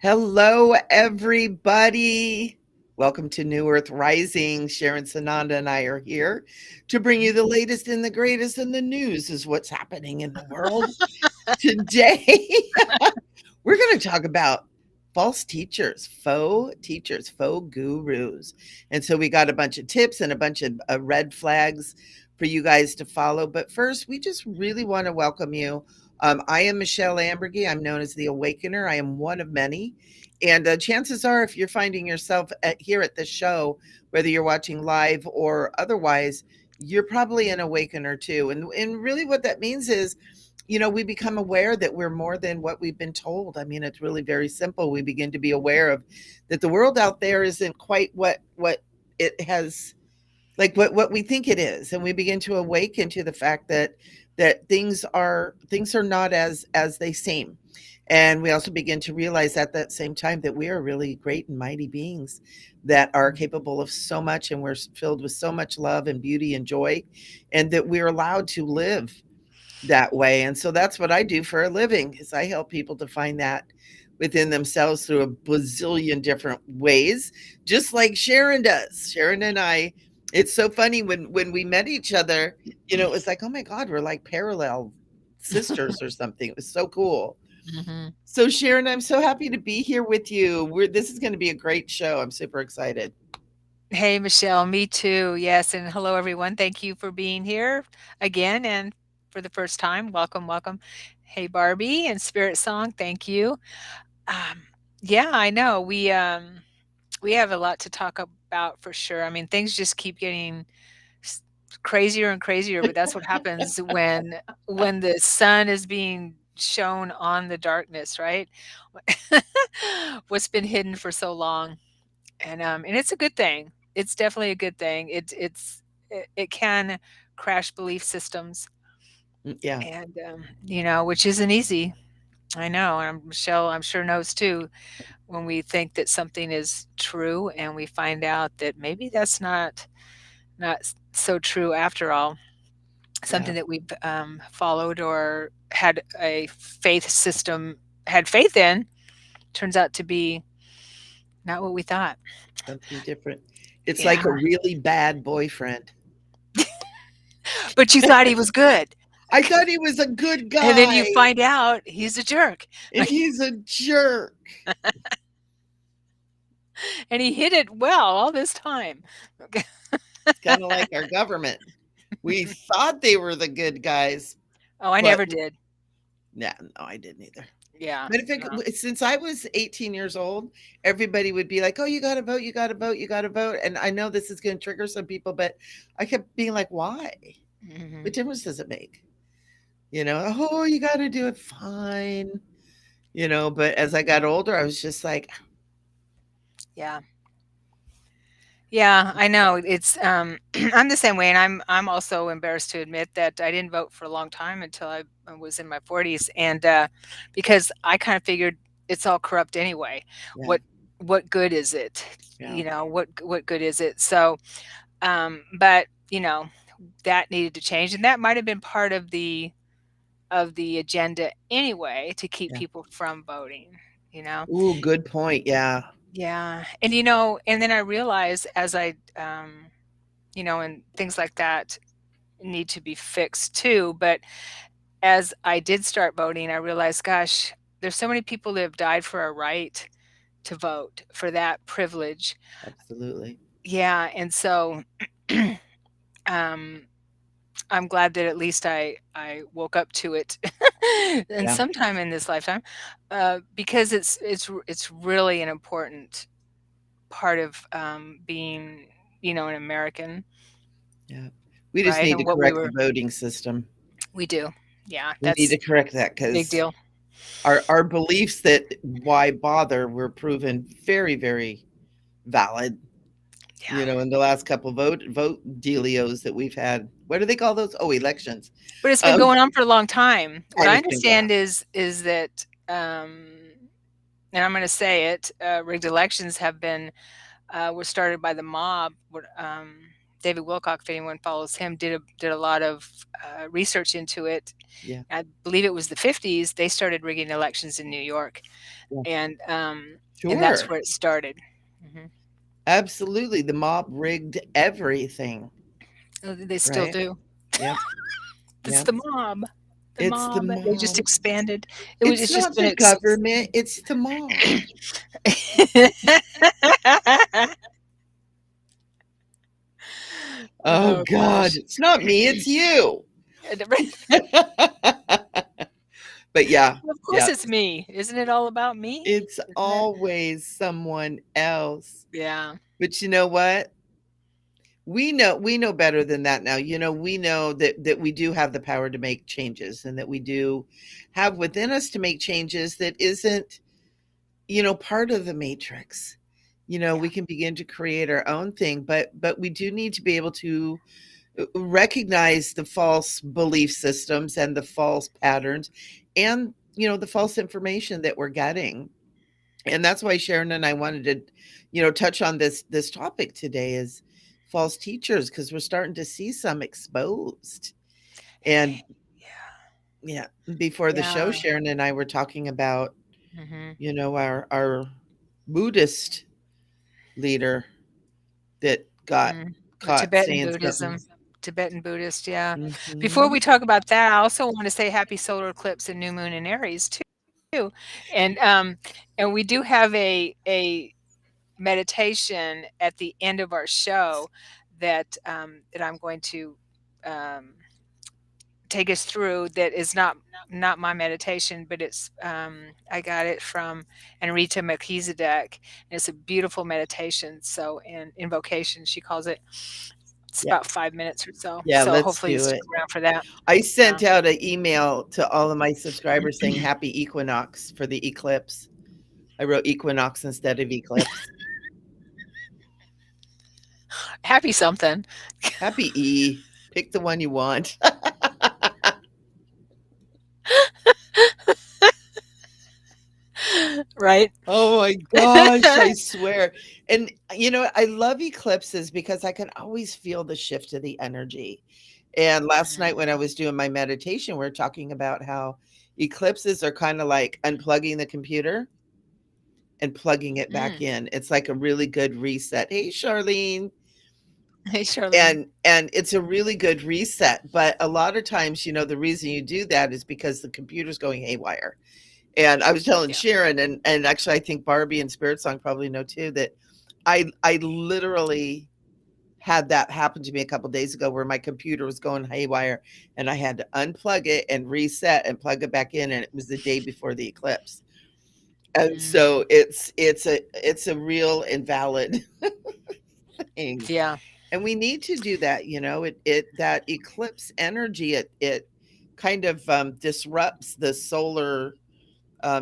Hello, everybody. Welcome to New Earth Rising. Sharon Sananda and I are here to bring you the latest and the greatest in the news is what's happening in the world. Today, we're going to talk about false teachers, faux gurus. And so we got a bunch of tips and a bunch of red flags for you guys to follow. But first, we just really want to welcome you. I am Michele Ambergy. I'm known as the Awakener. I am one of many. And chances are, if you're finding yourself here at this show, whether you're watching live or otherwise, you're probably an awakener too. And really what that means is, we become aware that we're more than what we've been told. I mean, it's really very simple. We begin to be aware of that the world out there isn't quite what it has, like what we think it is, and we begin to awaken to the fact that things are not as they seem. And we also begin to realize at that same time that we are really great and mighty beings that are capable of so much, and we're filled with so much love and beauty and joy, and that we're allowed to live that way. And so that's what I do for a living, is I help people to find that within themselves through a bazillion different ways, just like Sharon does. Sharon and I, it's so funny when we met each other, it was like, oh my God, we're like parallel sisters or something. It was so cool. Mhm. So Sharon, I'm so happy to be here with you. This is going to be a great show. I'm super excited. Hey, Michelle, me too. Yes, and hello, everyone. Thank you for being here again and for the first time. Welcome, welcome. Hey, Barbie and Spirit Song, thank you. Um, yeah, I know we have a lot to talk about for sure. I mean, things just keep getting s- crazier and crazier, but that's what happens when the sun is being shown on the darkness, right? What's been hidden for so long. And it's a good thing. It's definitely a good thing. It can crash belief systems, Yeah. and which isn't easy. I know, and Michelle, I'm sure knows too. When we think that something is true, and we find out that maybe that's not so true after all. Yeah. Something that we've followed or had a faith system had faith in turns out to be not what we thought. Something different. It's like Yeah, a really bad boyfriend. but you thought he was good. I thought he was a good And then you guy, find out he's a jerk. and he's a jerk. And he hid it well all this time. Okay. It's kind of like our government. We thought they were the good guys, Oh, I but never did. no, I didn't either. Yeah. But if No. since I was 18 years old, everybody would be like, "Oh, you got to vote, you got to vote, you got to vote." And I know this is going to trigger some people, but I kept being like, "Why? What Mhm. difference does it make?" Oh, you got to do it, fine. But as I got older, I was just like, Yeah. Yeah, I know. It's I'm the same way, and I'm also embarrassed to admit that I didn't vote for a long time until I was in my 40s, and because I kind of figured it's all corrupt anyway. "Yeah, What what good is it? yeah, What good is it? So, but that needed to change, and that might have been part of the agenda anyway to keep yeah." people from voting. You know, Ooh, good point. Yeah, yeah, and and then I realized as and things like that need to be fixed too. But as I did start voting, I realized, gosh, there's so many people that have died for a right to vote, for that privilege. absolutely. Yeah, and so um, I'm glad that at least I woke up to it, and Yeah, sometime in this lifetime, because it's really an important part of being an American, yeah. We just right? need to And what we correct the were voting system. we do, yeah, We need that's to correct that a big because deal. our beliefs that why bother were proven very, very valid. Yeah, In the last couple vote dealios that we've had. What do they call those? Oh, elections. but it's been Um, going on for a long time. What and I it's been going on. understand is that, and I'm going to say it, rigged elections have been were started by the mob. David Wilcock, if anyone follows him, did a lot of research into it. Yeah. I believe it was the 50s. They started rigging elections in New York, Yeah. and that's Sure. where it started. Hmm. Absolutely. The mob rigged everything, They still right? do. Yep. It's Yep. the mob. The It's the mob. They just mob. expanded. It's It's just not been the government, it's the mob. Oh Oh God, gosh. it's not me, it's you. But yeah, Of course yeah. it's me. Isn't it all about me? It's Isn't it? always someone else. Yeah. But you know what? We know better than that now. We know that we do have the power to make changes, and that we do have within us to make changes that isn't, part of the matrix. Yeah. We can begin to create our own thing, but we do need to be able to recognize the false belief systems and the false patterns, and the false information that we're getting. And that's why Sharon and I wanted to touch on this topic today, is false teachers, because we're starting to see some exposed. And yeah, before the show, Yeah. Sharon and I were talking about Mhm. our Buddhist leader that got Mhm. The caught Tibetan saying something. Buddhism. Tibetan Buddhist, yeah. Before Hmm. we talk about that, I also want to say happy solar eclipse and new moon in Aries too. And and we do have a meditation at the end of our show that I'm going to um, take us through, that is not my meditation, but I got it from Enrita Melchizedek, and it's a beautiful meditation. So, and invocation, she calls it. It's Yeah, about 5 minutes or so. yeah, So let's hopefully you do stick it. around for that. I Yeah. sent out an email to all of my subscribers saying happy equinox for the eclipse. I wrote equinox instead of eclipse. Happy something, Happy E. Pick the one you want. right? Oh my gosh, I swear. And I love eclipses because I can always feel the shift of the energy. And last night when I was doing my meditation, we are talking about how eclipses are kind of like unplugging the computer and plugging it back Mm. in. It's like a really good reset. Hey, Charlene. Hey, Charlene. And it's a really good reset. But a lot of times, the reason you do that is because the computer's going haywire. And I was telling Yeah. Sharon, and actually I think Barbie and Spirit Song probably know too, that I literally had that happen to me a couple days ago, where my computer was going haywire and I had to unplug it and reset and plug it back in, and it was the day before the eclipse. And Mm. so it's a real invalid thing. Yeah. And we need to do that. It that eclipse energy, it kind of disrupts the solar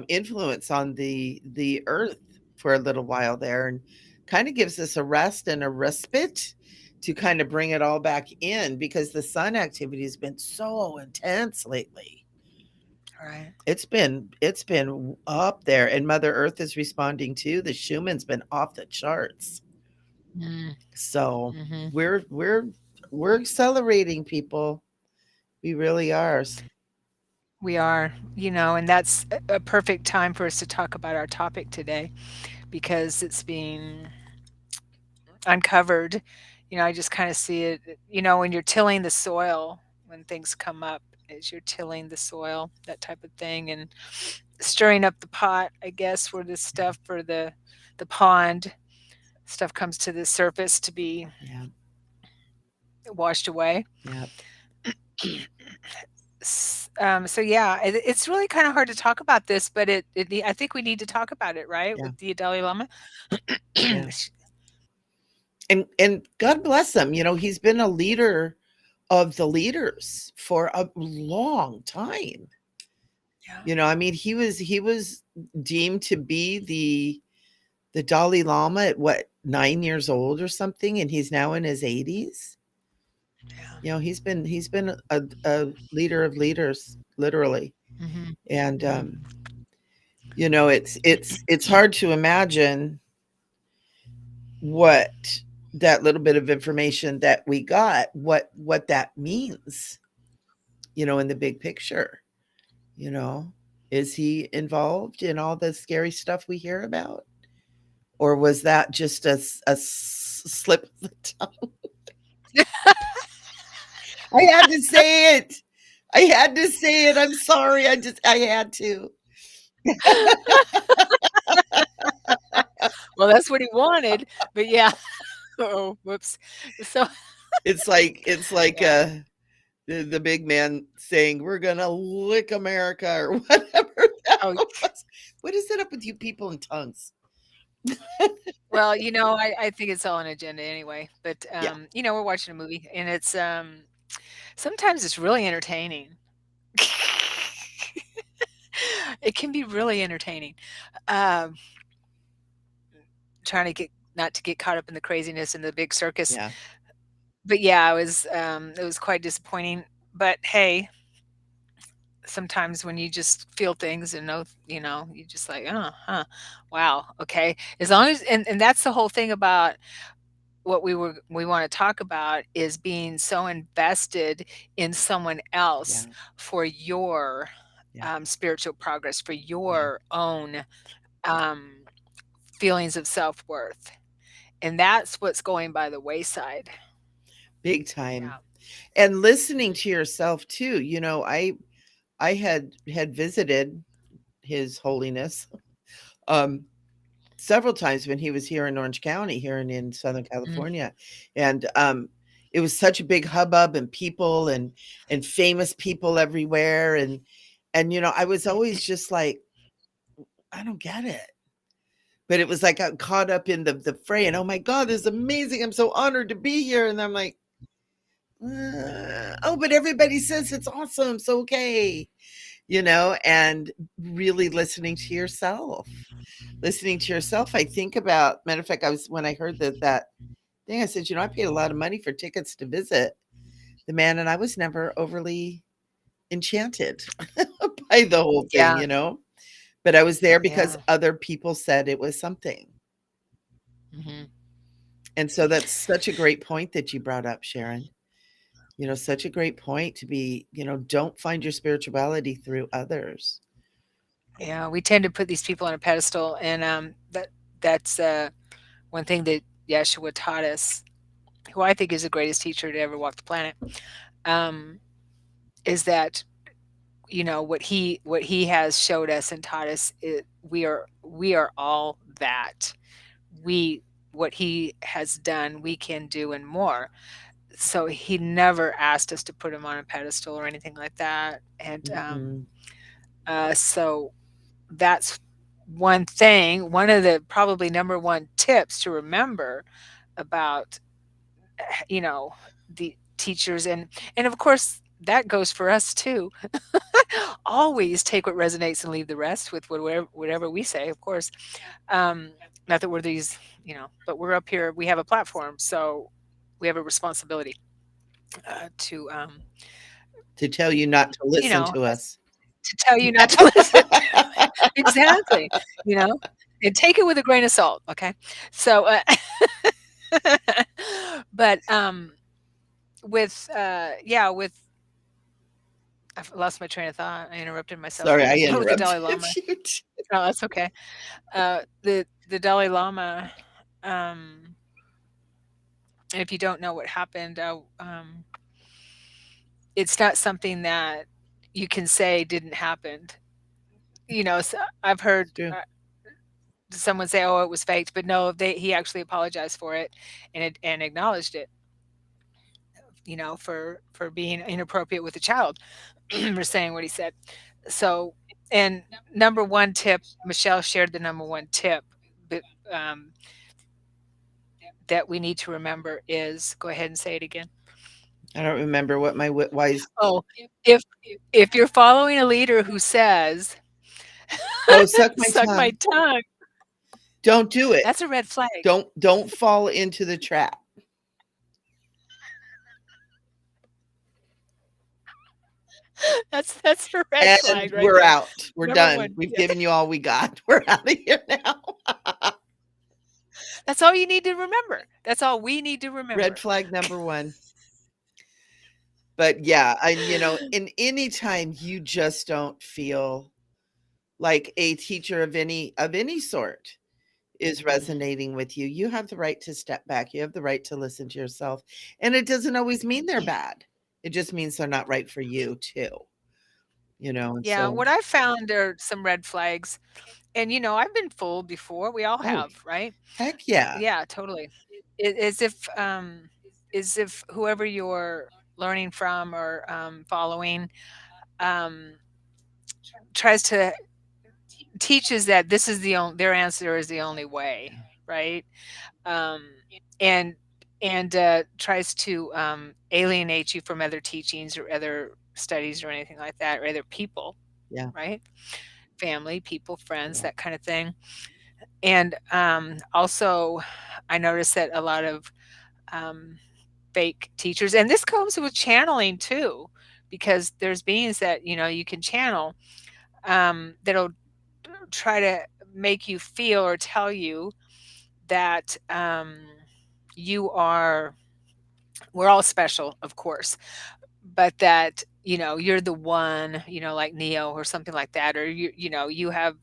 influence on the earth for a little while there, and kind of gives us a rest and a respite to kind of bring it all back in, because the sun activity has been so intense lately. Right. It's been up there, and Mother Earth is responding too. The Schumann's been off the charts. Mm. So Hmm. we're accelerating, people. We really are. We are, and that's a perfect time for us to talk about our topic today, because it's being uncovered. I just kind of see it, when you're tilling the soil, when things come up, as you're tilling the soil, that type of thing, and stirring up the pot, I guess, where this stuff, for the pond stuff comes to the surface to be Yeah, washed away. yeah, So yeah, it's really kind of hard to talk about this, but I think we need to talk about it, right? yeah, With the Dalai Lama. yeah. And God bless him. He's been a leader of the leaders for a long time. Yeah, I mean, he was deemed to be the Dalai Lama at what, 9 years old or something, and he's now in his 80s. yeah. He's been a leader of leaders, literally. Mhm, And mhm. it's hard to imagine what that little bit of information that we got, what that means, in the big picture, you know? Is he involved in all the scary stuff we hear about? Or was that just a slip of the tongue? I had to say it. I had to say it. I'm sorry. I had to. Well, that's what he wanted, but yeah. Oh, whoops. So It's like yeah. the big man saying we're gonna lick America or whatever that Oh, was. What is it up with you people and tongues? well, I think it's all an agenda anyway, but, Yeah, we're watching a movie and it's, sometimes it's really entertaining. It can be really entertaining. Um, trying to get not to get caught up in the craziness and the big circus. yeah, But yeah, it was quite disappointing. But hey, sometimes when you just feel things and know, you just like, oh, huh, wow, okay. As long as and that's the whole thing about what we want to talk about is being so invested in someone else yeah, for your yeah, spiritual progress, for yeah. your own um, feelings of self worth, and that's what's going by the wayside. Big time. Yeah. And listening to yourself too. I had visited His Holiness um several times when he was here in Orange County, here in Southern Mm. California, and it was such a big hubbub and people and famous people everywhere, and I was always just like, I don't get it. But it was like I got caught up in the fray, and oh my God, this is amazing! I'm so honored to be here, and I'm like, oh, but everybody says it's awesome, so okay, and really listening to yourself. I think about, matter of fact, I was when I heard that thing, I said, I paid a lot of money for tickets to visit the man, and I was never overly enchanted by the whole thing, Yeah. but I was there because Yeah. other people said it was something. Hmm. And so that's such a great point that you brought up, Sharon. Such a great point to be, don't find your spirituality through others. Yeah. We tend to put these people on a pedestal, and that's one thing that Yeshua taught us, who I think is the greatest teacher to ever walk the planet, um, is that what he has showed us and taught us, we are all that. We What he has done, we can do and more. So he never asked us to put him on a pedestal or anything like that. And Mm-mm. so that's one thing, one of the probably number one tips to remember about you know the teachers, and of course that goes for us too. Always take what resonates and leave the rest with whatever we say, of course. um Not that we're these, but we're up here, we have a platform, so we have a responsibility to To tell you not to you listen know to us. to tell you not to listen to it. Exactly. you know and take it with a grain of salt, okay? So but with yeah, with I've lost my train of thought. I interrupted myself Sorry, I again. With the interrupted Dalai Lama. you too. Oh, that's okay. The Dalai Lama, um, and if you don't know what happened, it's not something that you can say didn't happen. So I've heard It's true. someone say, "Oh, it was faked," but no, he actually apologized for it and acknowledged it. For being inappropriate with a child, for saying what he said. So, and number one tip, Michelle shared the number one tip, but that we need to remember is, go ahead and say it again. I don't remember what my wise. Oh, if if you're following a leader who says, Oh, suck my "Suck my tongue. tongue," Don't do it. that's a red flag. Don't fall into the trap. That's a red And flag right we're there. out. We're Number done. one. We've Yeah, given you all we got. We're out of here now. That's all you need to remember. That's all we need to Red remember. flag number 1. But yeah, and in any time you just don't feel like a teacher of any sort is resonating with you, you have the right to step back. You have the right to listen to yourself. And it doesn't always mean they're bad. It just means they're not right for you too, and Yeah, so what I found are some red flags. And I've been fooled before. We all oh, have, right? heck yeah. Yeah, totally. As if whoever you're learning from or following um, tries to teaches that this is their answer is the only way, right? Um, and tries to alienate you from other teachings or other studies or anything like that, or other people, Yeah, right? Family, people, friends, yeah, that kind of thing. And also, I noticed that a lot of um, fake teachers, and this comes with channeling too, because there's beings that you can channel that'll try to make you feel or tell you that you are we're all special, of course, but that you're the one, like Neo or something like that, or you have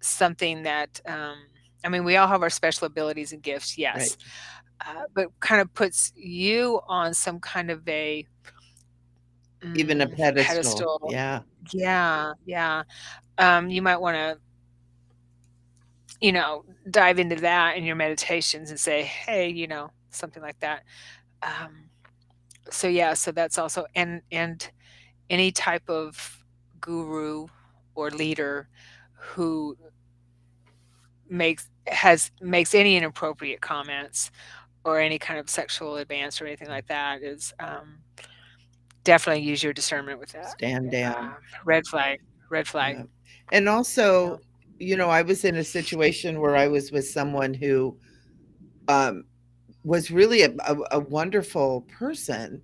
something that I mean, we all have our special abilities and gifts, right. yes, but kind of puts you on some kind of a Even a pedestal. pedestal. Yeah. Yeah, yeah. You might want to dive into that in your meditations and say, hey, something like that. Um, so yeah, so that's also, and any type of guru or leader who makes any inappropriate comments or any kind of sexual advance or anything like that is definitely use your discernment with that. Stand down. Red flag, red flag. Yeah. And Yeah. also, I was in a situation where I was with someone who um was really a wonderful person.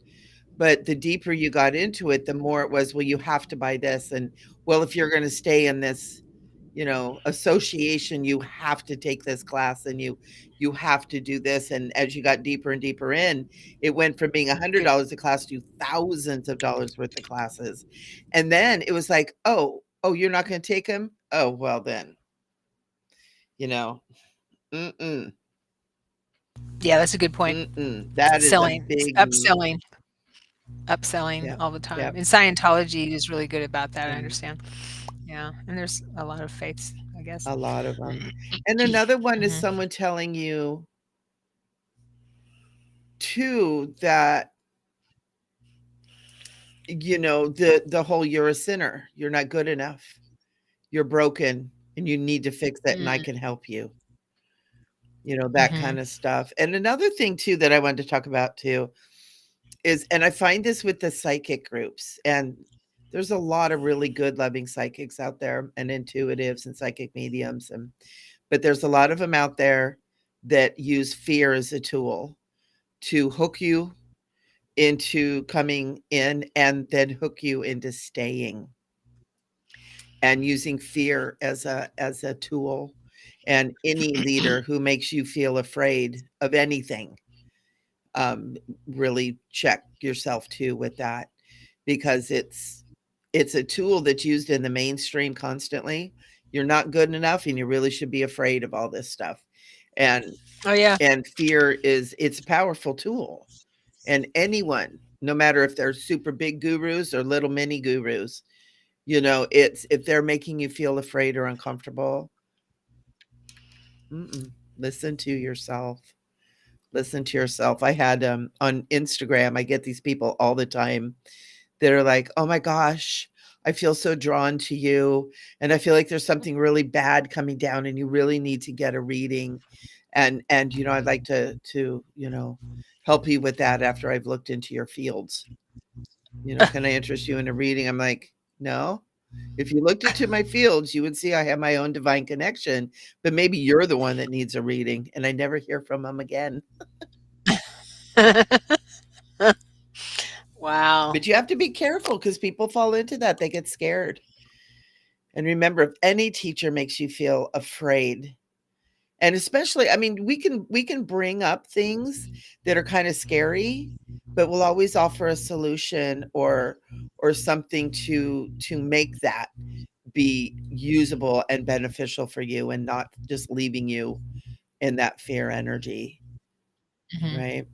But the deeper you got into it, the more it was, well, you have to buy this. And well, if you're going to stay in this, association, you have to take this class and you have to do this. And as you got deeper and deeper in, it went from being Good. $100 a class to thousands of dollars worth of classes. And then it was like, oh, you're not going to take them? Oh, well then, you know, mm-mm, Yeah, that's a good point. mm-mm. That is a Selling, big, upselling yep, all the time. yep, And Scientology is really good about that, I yeah. understand. Yeah, and there's a lot of faiths, I guess. A lot of them. And another one is Mhm. someone telling you too that, the whole "you're a sinner, you're not good enough, you're broken, and you need to fix it, and I Mm, can help you." That mhm. kinda stuff. And another thing too that I wanted to talk about too is, and I find this with the psychic groups, and there's a lot of really good loving psychics out there and intuitives and psychic mediums, but there's a lot of them out there that use fear as a tool to hook you into coming in and then hook you into staying, and using fear as a tool. And any leader who makes you feel afraid of anything, um, really check yourself too with that, because it's a tool that's used in the mainstream constantly. You're not good enough, and you really should be afraid of all this stuff. And Oh, yeah. fear it's a powerful tool. And anyone, no matter if they're super big gurus or little mini gurus, it's if they're making you feel afraid or uncomfortable, mm-mm, listen to yourself. Listen to yourself. I had on Instagram, I get these people all the time that are like, "Oh my gosh, I feel so drawn to you, and I feel like there's something really bad coming down, and you really need to get a reading." And I'd like to help you with that after I've looked into your fields. Can I interest you in a reading? I'm like, no. If you looked into my fields, you would see I have my own divine connection, but maybe you're the one that needs a reading. And I never hear from them again. Wow. But you have to be careful because people fall into that. They get scared. And remember, if any teacher makes you feel afraid, And especially, I mean, we can bring up things that are kind of scary, but we'll always offer a solution or something to make that be usable and beneficial for you and not just leaving you in that fear energy, Mhm. right?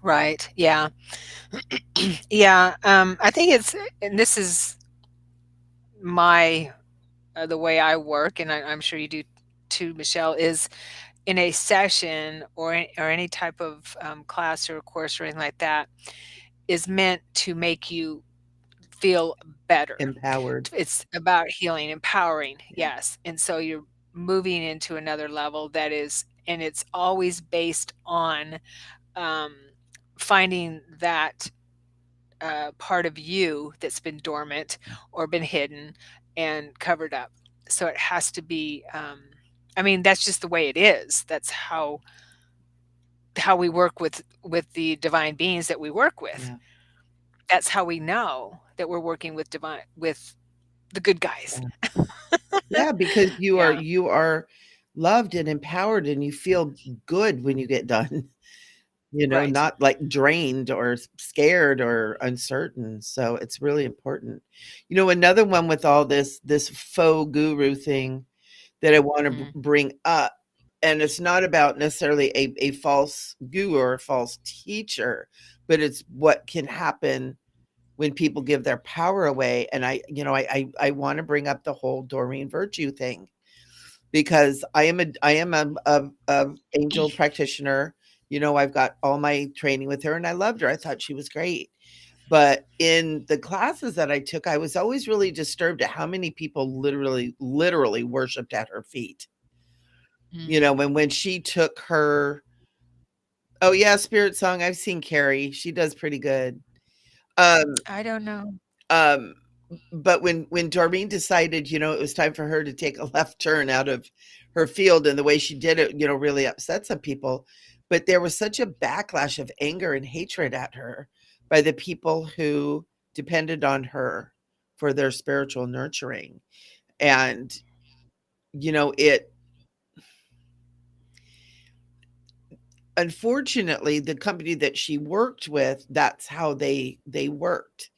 Right, yeah. Yeah, I think it's and this is my the way I work, and I'm sure you do too, Michelle, is in a session or any type of, class or course or anything like that, is meant to make you feel better. Empowered. It's about healing, empowering, Yeah. yes, and so you're moving into another level that is and it's always based on, um, finding that part of you that's been dormant or been hidden and covered up. So it has to be. I mean, that's just the way it is. That's how we work with the divine beings that we work with. Yeah. That's how we know that we're working with divine with the good guys. Yeah. Yeah, because you are Yeah. you are loved and empowered and you feel good when you get done. Right. Not like drained or scared or uncertain. So it's really important. Another one with all this faux guru thing that I want to Mhm. bring up, and it's not about necessarily a false guru or a false teacher, but it's what can happen when people give their power away. And I want to bring up the whole Doreen Virtue thing because I am a angel practitioner. I've got all my training with her, and I loved her. I thought she was great. But in the classes that I took, I was always really disturbed at how many people literally worshipped at her feet. Mm. When she took her, oh yeah, spirit song. I've seen Carrie. She does pretty good. Um, I don't know. Um, but when Doreen decided, it was time for her to take a left turn out of her field, and the way she did it, really upset some people. But there was such a backlash of anger and hatred at her by the people who depended on her for their spiritual nurturing. And, it unfortunately, the company that she worked with, that's how they worked.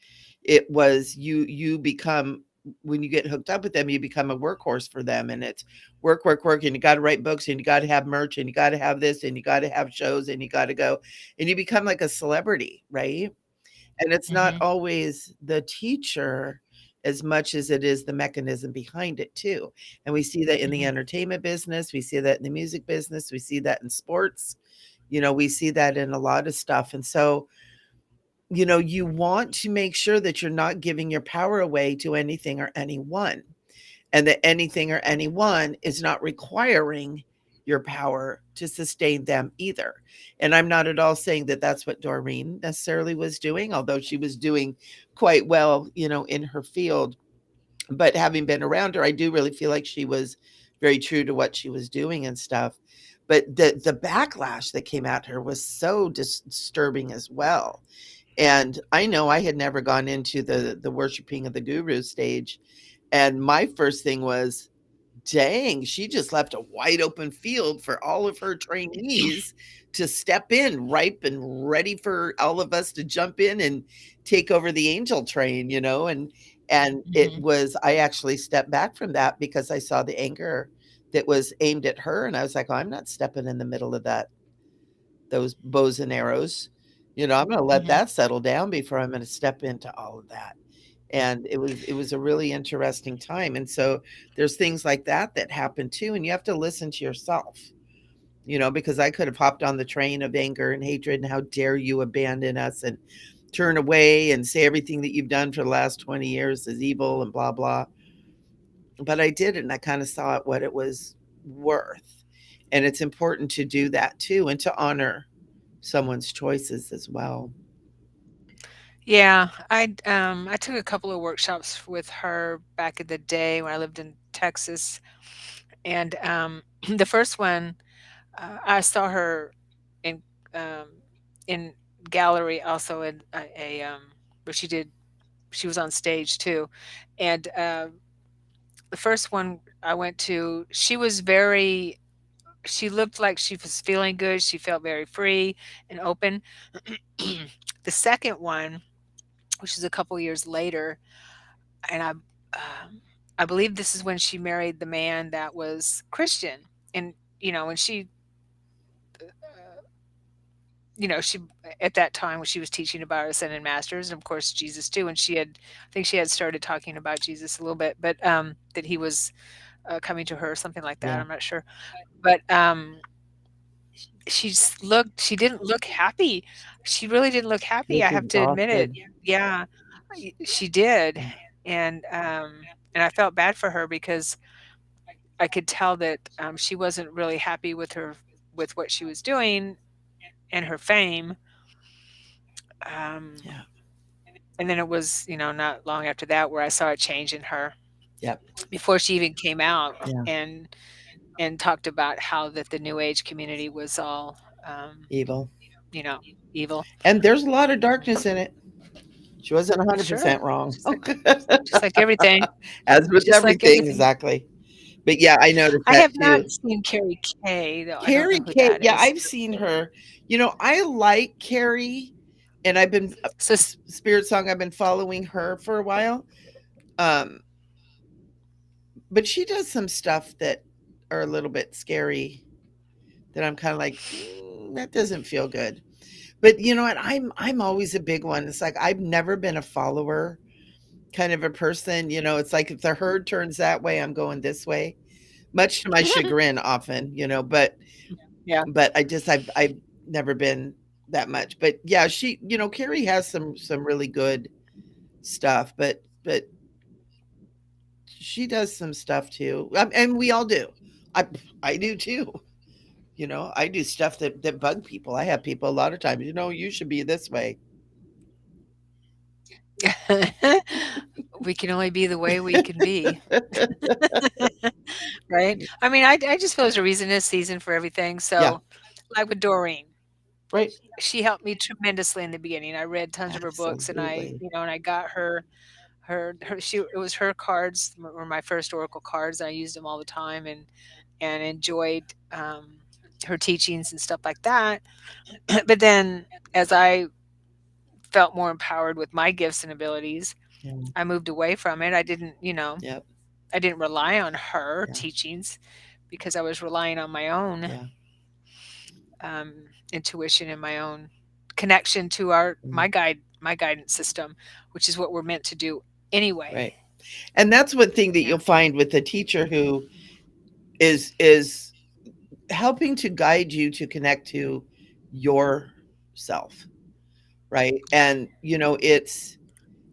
It was you become when you get hooked up with them, you become a workhorse for them, and it's work, work, work, and you got to write books, and you got to have merch, and you got to have this, and you got to have shows, and you got to go, and you become like a celebrity, right? And it's not Mhm. always the teacher as much as it is the mechanism behind it too. And we see that in the Mhm. entertainment business, we see that in the music business, we see that in sports, we see that in a lot of stuff. And so, you want to make sure that you're not giving your power away to anything or anyone, and that anything or anyone is not requiring your power to sustain them either. And I'm not at all saying that that's what Doreen necessarily was doing, although she was doing quite well, in her field. But having been around her, I do really feel like she was very true to what she was doing and stuff. But the backlash that came at her was so disturbing as well. And I know I had never gone into the worshiping of the guru stage, and my first thing was, dang, she just left a wide open field for all of her trainees to step in, ripe and ready for all of us to jump in and take over the angel train, and it Mhm. was I actually stepped back from that because I saw the anger that was aimed at her, and I was like, "Oh, I'm not stepping in the middle of those bows and arrows. I'm gonna let Mhm. that settle down before I'm gonna step into all of that." And it was a really interesting time. And so there's things like that that happen too, and you have to listen to yourself, because I could have hopped on the train of anger and hatred and how dare you abandon us and turn away and say everything that you've done for the last 20 years is evil and blah blah. But I didn't. I kind of saw it what it was worth. And it's important to do that too and to honor someone's choices as well. Yeah, I took a couple of workshops with her back in the day when I lived in Texas, and, the first one, I saw her in, um, in gallery also in where she was on stage too, and, the first one I went to, she was very she looked like she was feeling good, she felt very free and open. The second one, which is a couple years later, and I believe this is when she married the man that was Christian, and, and she at that time when she was teaching about our ascended masters, and of course Jesus too, and I think she had started talking about Jesus a little bit, but, that he was, coming to her or something like that, Yeah. I'm not sure. But, she didn't look happy. She really didn't look She happy, was I have to admit it. exhausted. Yeah, she did, Yeah. and, I felt bad for her because I could tell that, she wasn't really happy with what she was doing and her fame, um, Yeah. and then it was, not long after that where I saw a change in her Yep. before she even came out Yeah. and talked about how that the new age community was all, Evil. you know, evil. And there's a lot of darkness in it. She wasn't Sure, 100% wrong. just like everything, As with just like everything, everything. exactly. But yeah, I noticed I that have not too. seen Carrie Kay, though, I don't know Carrie who Kate, that yeah, is. I've seen her. I like Carrie, and I've been So s Spirit Song. I've been following her for a while. Um, but she does some stuff that are a little bit scary. That I'm kind of like, that doesn't feel good. But you know what? I'm always a big one. It's like I've never been a follower kind of a person. It's like if the herd turns that way, I'm going this way. Much to my chagrin, often. But yeah, I've never been that much. But yeah, Carrie has some really good stuff. But she does some stuff too, and we all do. I I do too. I do stuff that bug people. I have people a lot of times. You should be this way. we can only be the way we can be, right? I mean, I just feel there's a reason and a season for everything, Yeah. so, like with Doreen, Right. she helped me tremendously in the beginning. I read tons of her books, and Absolutely. I got it was her cards were my first oracle cards, I used them all the time and enjoyed, her teachings and stuff like that. But then as I felt more empowered with my gifts and abilities, Yeah. I moved away from it. Yep. I didn't rely on her Yeah. teachings because I was relying on my own, Yeah. intuition and my own connection to our Mm. my guidance system, which is what we're meant to do anyway. Right. And that's one thing that Yeah. you'll find with a teacher who is helping to guide you to connect to yourself, right? Yeah. And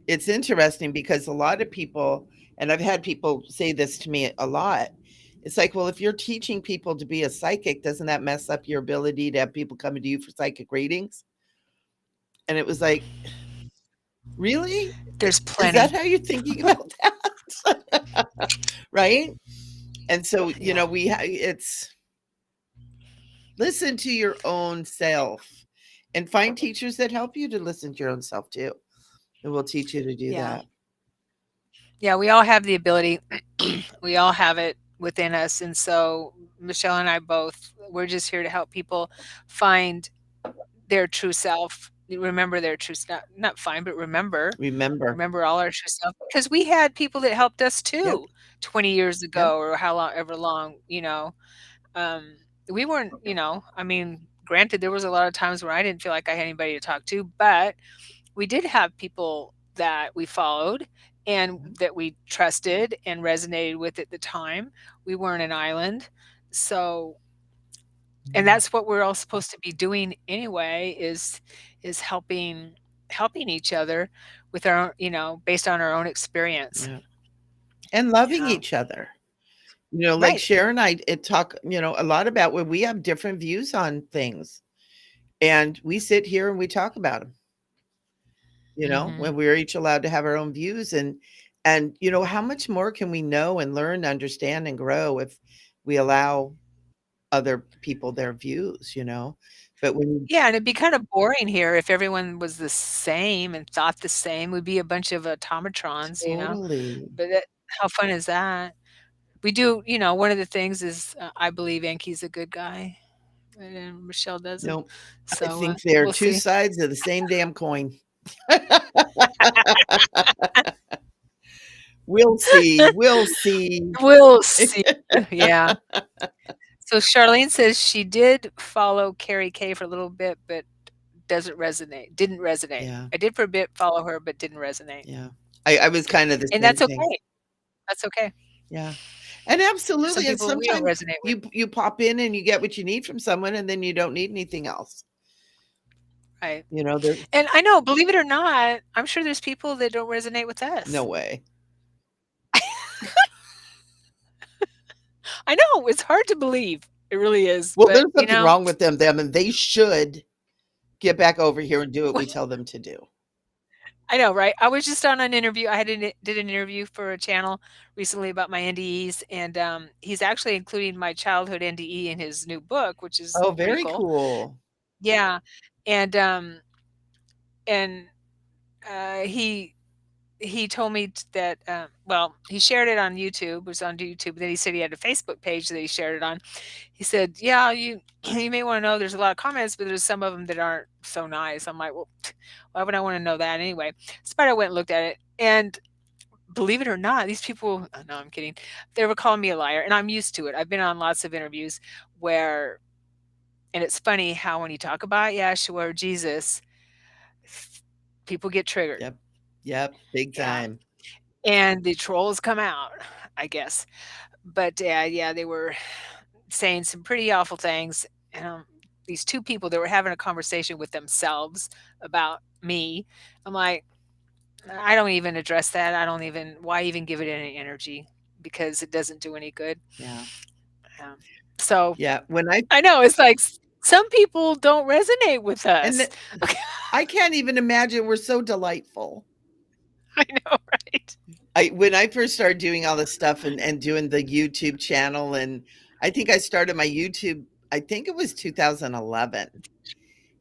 it's interesting because a lot of people, and I've had people say this to me a lot. It's like, well, if you're teaching people to be a psychic, doesn't that mess up your ability to have people coming to you for psychic readings? And it was like, really? There's Is that plenty. how you're thinking about that? Right? And so, Yeah. it's listen to your own self and find teachers that help you to listen to your own self too. And will teach you to do Yeah. that. Yeah, we all have the ability. We all have it within us, and so Michelle and I both, we're just here to help people find their true self, remember their true not find, but Remember. remember all our true self, because we had people that helped us Yep. too 20 years Yep. ago or how long ever long, um, we weren't, I mean, granted, there was a lot of times where I didn't feel like I had anybody to talk to, but we did have people that we followed and Mhm. that we trusted and resonated with at the time. We weren't an island. So, and Mhm. that's what we're all supposed to be doing anyway, is helping each other with our own, based on our own experience. Yeah. And loving Yeah. each other. Like Right. Sharon and I talk, a lot about when we have different views on things. And we sit here and we talk about them, Mhm. when we're each allowed to have our own views. And how much more can we know and learn, understand, and grow if we allow other people their views? But when you Yeah, and it'd be kind of boring here if everyone was the same and thought the same. We'd be a bunch of automatrons, totally But how fun is that? we do, one of the things is I believe Enki's a good guy, and Michelle doesn't. No, I So think they're we'll two see. sides of the same damn coin. We'll see. We'll see. We'll see. Yeah. So Charlene says she did follow Carrie K for a little bit, but doesn't resonate. Didn't resonate. Yeah, I did for a bit follow her, but didn't resonate. yeah. I was kind of the And same that's thing. okay. That's okay. Yeah. And There's some absolutely, and people we don't sometimes resonate with. you pop in and you get what you need from someone, and then you don't need anything else. Right. There And I know, believe it or not, I'm sure there's people that don't resonate with no us. way. I know, it's hard to believe. It really is. Well, But, there's something wrong with them, and they should get back over here and do what we tell them to do. I know, right? I was just on an interview. I did an interview for a channel recently about my NDEs, and he's actually including my childhood NDE in his new book, which is Oh, pretty very cool. cool. Yeah, and and he told me that well, he shared it on YouTube. It was on YouTube. Then he said he had a Facebook page that he shared it on. He said, "Yeah, you you may want to know there's a lot of comments, but there's some of them that aren't so nice." I'm like, "Well, why would I want to know that anyway?" So I went and looked at it, and believe it or not, these people, no, I'm kidding. They were calling me a liar, and I'm used to it. I've been on lots of interviews where, and it's funny how when you talk about Yeshua or Jesus, people get triggered. Yep. Yep. Big Yeah. time. And the trolls come out, I guess. But yeah, they were saying some pretty awful things. These two people that were having a conversation with themselves about me. I'm like, I don't even address that. I don't even, why even give it any energy? Because it doesn't do any good. Yeah. Um, so Yeah. When I I know it's like some people don't resonate with and us. the, I can't even imagine we're so delightful. I know, right? When I first started doing all this stuff and doing the YouTube channel, and I think I started my YouTube, I think it was 2011.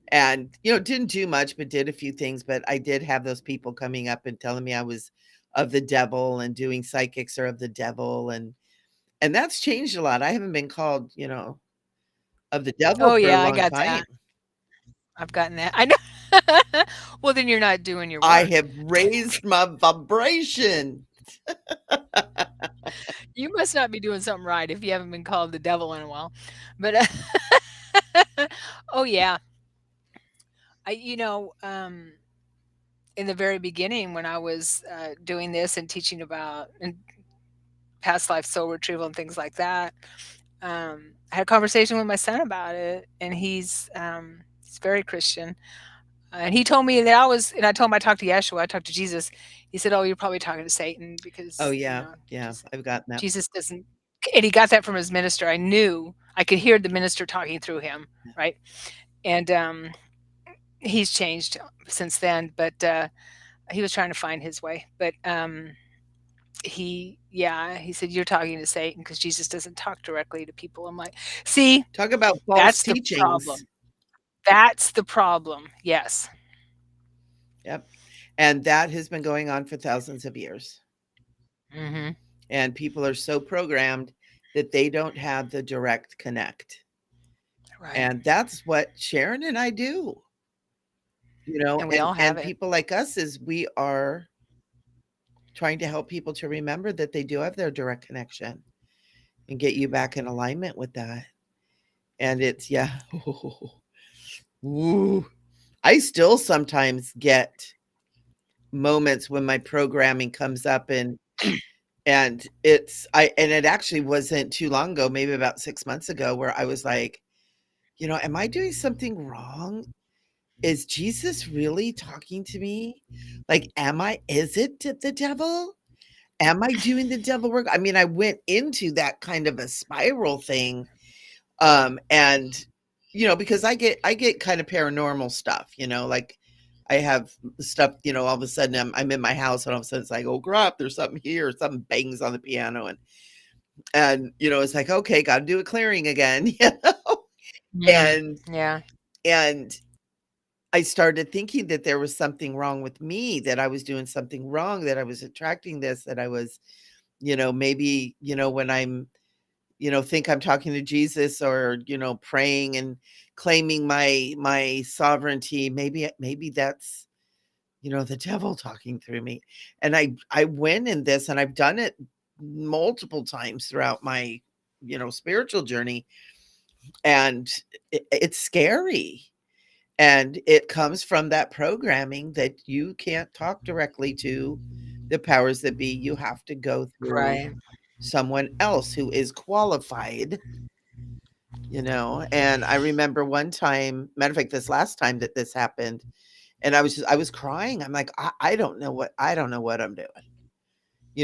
And, didn't do much, but did a few things. But I did have those people coming up and telling me I was of the devil and doing psychics are of the devil. And that's changed a lot. I haven't been called, of the devil Oh for a yeah, I long got that. time. I've gotten that. I know. Well, then you're not doing your I work. have raised my vibration. You must not be doing something right if you haven't been called the devil in a while. But oh yeah, in the very beginning when I was doing this and teaching about and past life soul retrieval and things like that, I had a conversation with my son about it, and he's very Christian. And he told me that and I told him I talked to Yeshua, I talked to Jesus. He said, "Oh, you're probably talking to Satan Oh, because, yeah. Yeah. I've gotten that. Jesus doesn't," and he got that from his minister. I knew I could hear the minister talking through him, right? And he's changed since then, but he was trying to find his way. But he said, "You're talking to Satan because Jesus doesn't talk directly to people." I'm like, see, Talk about false that's the teachings. problem. That's the problem. Yes. Yep. And that has been going on for thousands of years. Hmm. And people are so programmed that they don't have the direct connect. Right. And that's what Sharon and I do. And we and all have and it. people like us is we are trying to help people to remember that they do have their direct connection and get you back in alignment with that. And it's yeah. Ooh. I still sometimes get moments when my programming comes up and it actually wasn't too long ago, maybe about 6 months ago, where I was like, am I doing something wrong? Is Jesus really talking to me? Like, is it the devil? Am I doing the devil work? I mean, I went into that kind of a spiral thing. And because I get kind of paranormal stuff, like I have stuff, all of a sudden I'm in my house and all of a sudden it's like, oh crap, there's something here, something bangs on the piano and it's like, okay, gotta do a clearing again, Mm, and yeah. and I started thinking that there was something wrong with me, that I was doing something wrong, that I was attracting this, that I was, Maybe, when I'm, think I'm talking to Jesus, or, praying and claiming my sovereignty, maybe that's, the devil talking through me. And I went in this, and I've done it multiple times throughout my, spiritual journey, and it's scary. And it comes from that programming that you can't talk directly to the powers that be. You have to go through Right. someone else who is qualified, and I remember one time, matter of fact, this last time that this happened, and I was crying. I'm like, I don't know what I'm doing.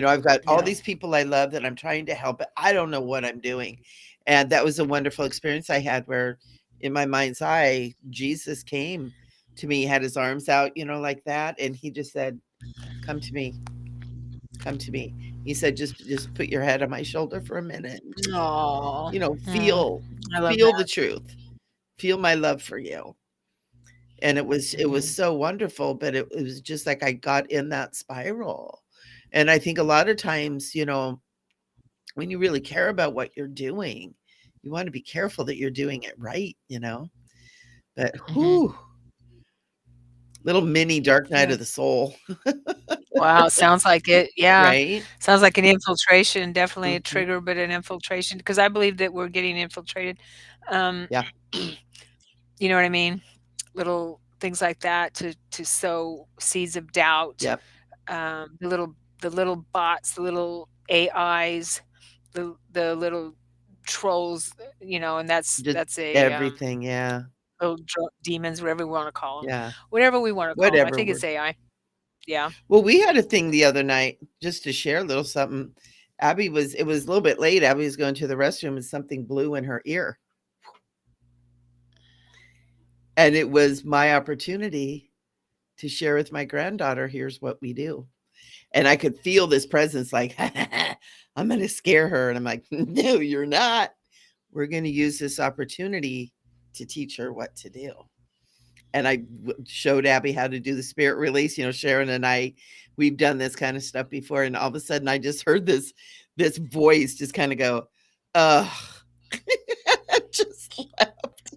I've got all Yeah. these people I love that I'm trying to help, but I don't know what I'm doing. And that was a wonderful experience I had, where in my mind's eye, Jesus came to me, had his arms out, like that. And he just said, come to me, come to me. He said, just put your head on my shoulder for a minute. And just, Oh, feel, I love feel the that. truth, feel my love for you. And it was Mhm. so wonderful, but it was just like I got in that spiral. And I think a lot of times, when you really care about what you're doing, you want to be careful that you're doing it right. But Mhm. whoo, little mini dark night Yeah. of the soul, Wow, sounds like it. Yeah. right? Sounds like an infiltration, definitely a Mhm. trigger, but an infiltration because I believe that we're getting infiltrated. Um, Yeah, you know what I mean? Little things like that to sow seeds of doubt. yep. The little bots, the little AIs, the little trolls, and that's Just that's a everything. Yeah, little demons, whatever we want to call them, yeah. whatever we want to call them. I Whatever think we're. it's AI. Yeah. Well, we had a thing the other night, just to share a little something. It was a little bit late. Abby was going to the restroom, and something blew in her ear. And it was my opportunity to share with my granddaughter, here's what we do. And I could feel this presence like, I'm going to scare her. And I'm like, no, you're not. We're going to use this opportunity to teach her what to do. And I showed Abby how to do the spirit release. Sharon and I, we've done this kind of stuff before. And all of a sudden I just heard this voice just kind of go, ugh, just left.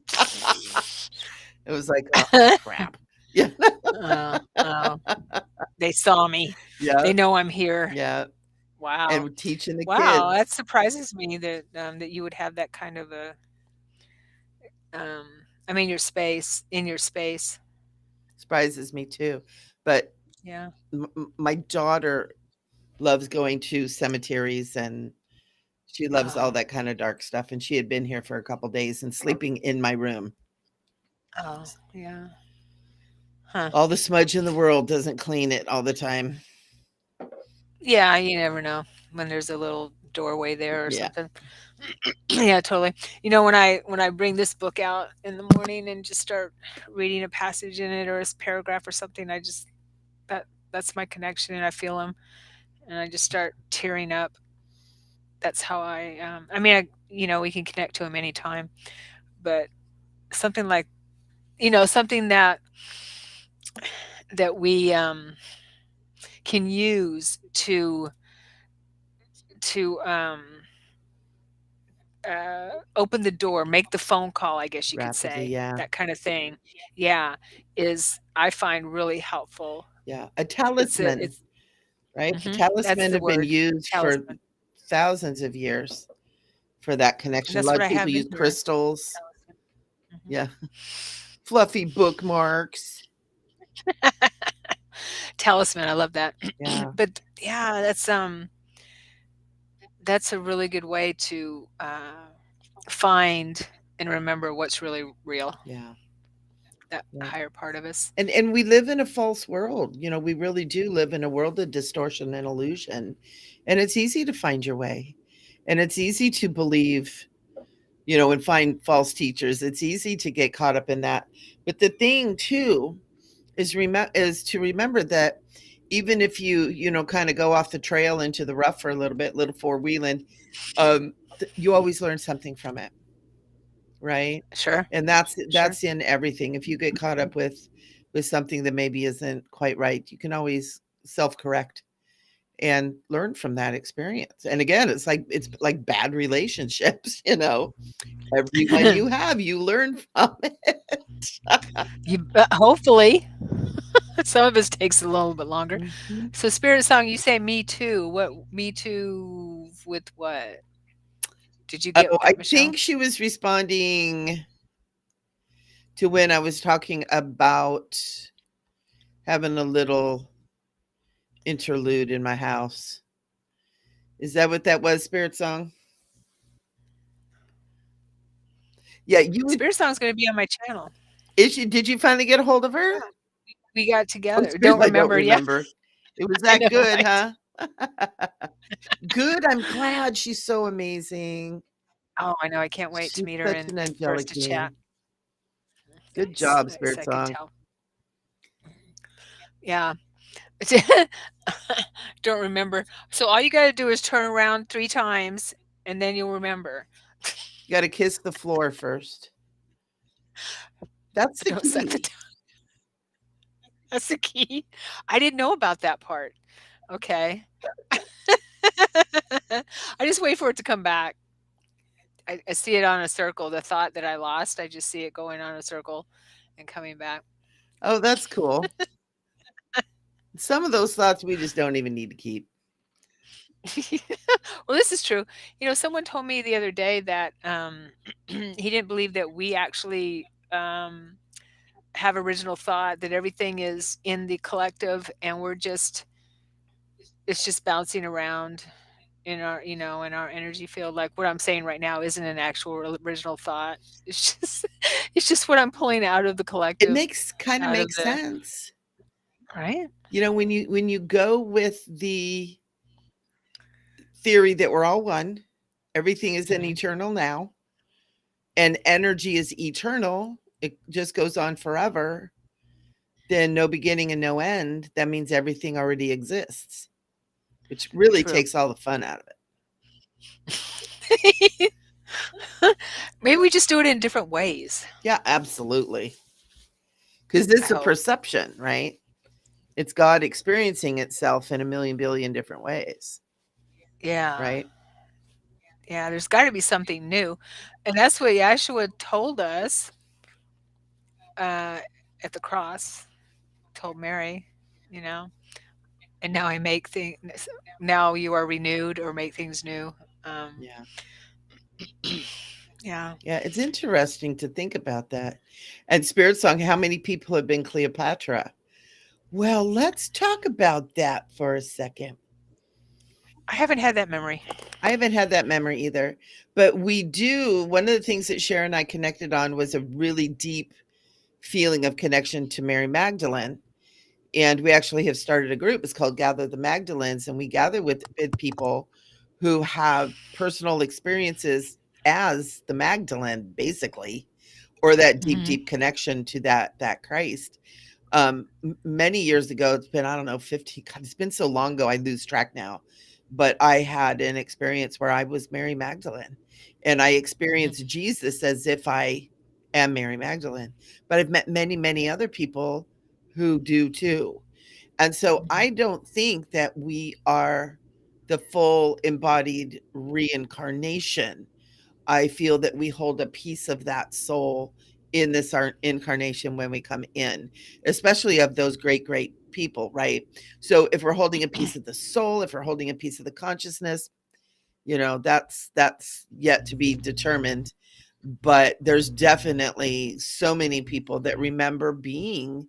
It was like, oh crap. Yeah. Oh, oh, they saw me. Yeah. They know I'm here. Yeah. And Wow. we're teaching the Wow, kids. that surprises me that you would have that kind of a, I mean, in your space. Surprises me too. But Yeah. my daughter loves going to cemeteries, and she loves all Oh, that kind of dark stuff. And she had been here for a couple days and sleeping in my room. oh, yeah. Huh. All the smudge in the world doesn't clean it all the time. Yeah, you never know when there's a little doorway there or Yeah. something. Yeah, totally. When I bring this book out in the morning and just start reading a passage in it or a paragraph or something, that's my connection, and I feel them, and I just start tearing up. That's how I mean, we can connect to them anytime, but something like, something that we can use to open the door, make the phone call, I guess you could Rapidly. say, Yeah. that kind of thing. Yeah, is I find really helpful. Yeah. A It's a talisman, it's right? A that's talisman the have been word, used for talisman, thousands of years for that and connection. A that's lot what of I people have in use here, crystals. talisman. Mhm. Yeah. Fluffy bookmarks. Talisman, I love that. Yeah. But yeah, that's a really good way to, find and remember what's really real, Yeah. that Yeah. higher part of us. And we live in a false world. We really do live in a world of distortion and illusion. And it's easy to find your way. And it's easy to believe, and find false teachers. It's easy to get caught up in that. But the thing too is to remember that even if you kind of go off the trail into the rough for a little bit, little four-wheeling, you always learn something from it, right? Sure, And that's sure. that's in everything. If you get caught up with something that maybe isn't quite right, you can always self-correct and learn from that experience. And again, it's like bad relationships, everyone you have, you learn from it. You hopefully. Some of us takes a little bit longer. Mhm. So Spirit Song, you say "Me Too." What "Me Too" with what? Did you get Oh, I that, Michelle? think she was responding to when I was talking about having a little interlude in my house. Is that what that was, Spirit Song? Yeah, you would. Spirit Song's gonna be on my channel. Is she? Did you finally get a hold of her? Yeah, we got Oh, together. Spirit, Don't I don't remember, yeah, remember. It was I that know, good, right? huh? Good. I'm glad. She's so amazing. Oh, I know, I can't wait to She's meet her such and an for us angelic to chat. being. Good Nice, job, nice, Spirit I could Song. tell. Yeah. Don't remember. So all you gotta do is turn around 3 times, and then you'll remember. You got to kiss the floor first. That's the Don't suck the key. That's the key. I didn't know about that part. Okay. I just wait for it to come back. I see it on a circle, the thought that I lost, I just see it going on a circle and coming back. Oh, that's cool. Some of those thoughts we just don't even need to keep. Well, this is true. Someone told me the other day that, he didn't believe that we actually, have original thought, that everything is in the collective and it's just bouncing around in our energy field. Like what I'm saying right now isn't an actual original thought. It's just it's just what I'm pulling out of the It collective, makes kind of out of makes the sense. right? When you go with the theory that we're all one, everything is an Mhm. eternal now, and energy is eternal, it just goes on forever, then no beginning and no end, that means everything already exists, which really True. takes all the fun out of it. Maybe we just do it in different ways. Yeah, absolutely. Because this I is a hope. perception, right? It's God experiencing itself in a million billion different ways, Yeah. right? Yeah, there's got to be something new. And that's what Yeshua told us uh, at the cross, told Mary, you know, and now I make things, now you are renewed or make things new. Um, Yeah. yeah. Yeah, it's interesting to think about that. And Spirit Song, how many people have been Cleopatra? Well, let's talk about that for a second. I haven't had that memory. I haven't had that memory either, but we do. One of the things that Sharon and I connected on was a really deep feeling of connection to Mary Magdalene. And we actually have started a group. It's called Gather the Magdalens. And we gather with people who have personal experiences as the Magdalene, basically, or that deep, Mhm. deep connection to that Christ. Many years ago, it's been, I don't know, 15, God, it's been so long ago, I lose track now. But I had an experience where I was Mary Magdalene and I Mhm. experienced Jesus as if I am Mary Magdalene. But I've met many, many other people who do too. And so Mhm. I don't think that we are the full embodied reincarnation. I feel that we hold a piece of that soul in this our incarnation when we come in, especially of those great, great people, right? So if we're holding a piece of the soul, if we're holding a piece of the consciousness, that's yet to be determined. But there's definitely so many people that remember being,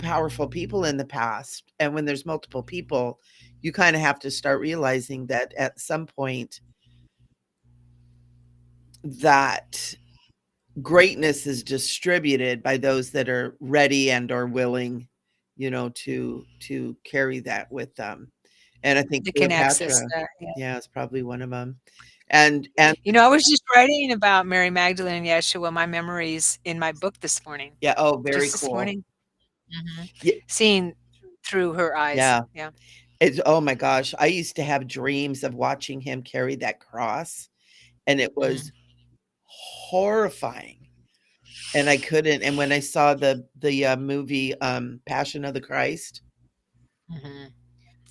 powerful people in the past. And when there's multiple people, you kind of have to start realizing that at some point that greatness is distributed by those that are ready and or willing, to carry that with them. And I think They can access Cleopatra, that. Yeah. yeah, is probably one of them. And I was just writing about Mary Magdalene and Yeshua, my memories in my book this morning. yeah, oh, very Just this cool. morning. Mhm. Yeah, Seeing through her eyes. yeah. Yeah. It's, oh my gosh, I used to have dreams of watching him carry that cross, and it Mhm. was horrifying. And I couldn't. And when I saw the movie Passion of the Christ, Mhm.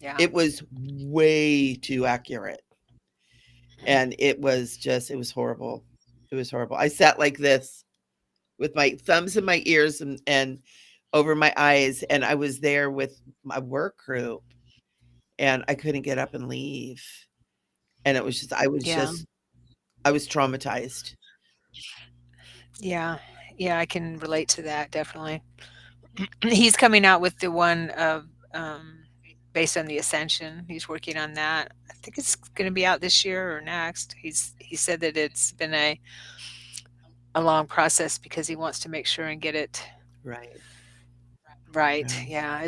It Yeah. was way too accurate, and it was horrible. It was horrible. I sat like this with my thumbs in my ears and over my eyes, and I was there with my work group, and I couldn't get up and leave, and it was just Yeah. I was traumatized. Yeah. Yeah, I can relate to that definitely. He's coming out with the one of based on the Ascension. He's working on that. I think it's going to be out this year or next. He said that it's been a long process because he wants to make sure and get it Right, right. right. Yeah,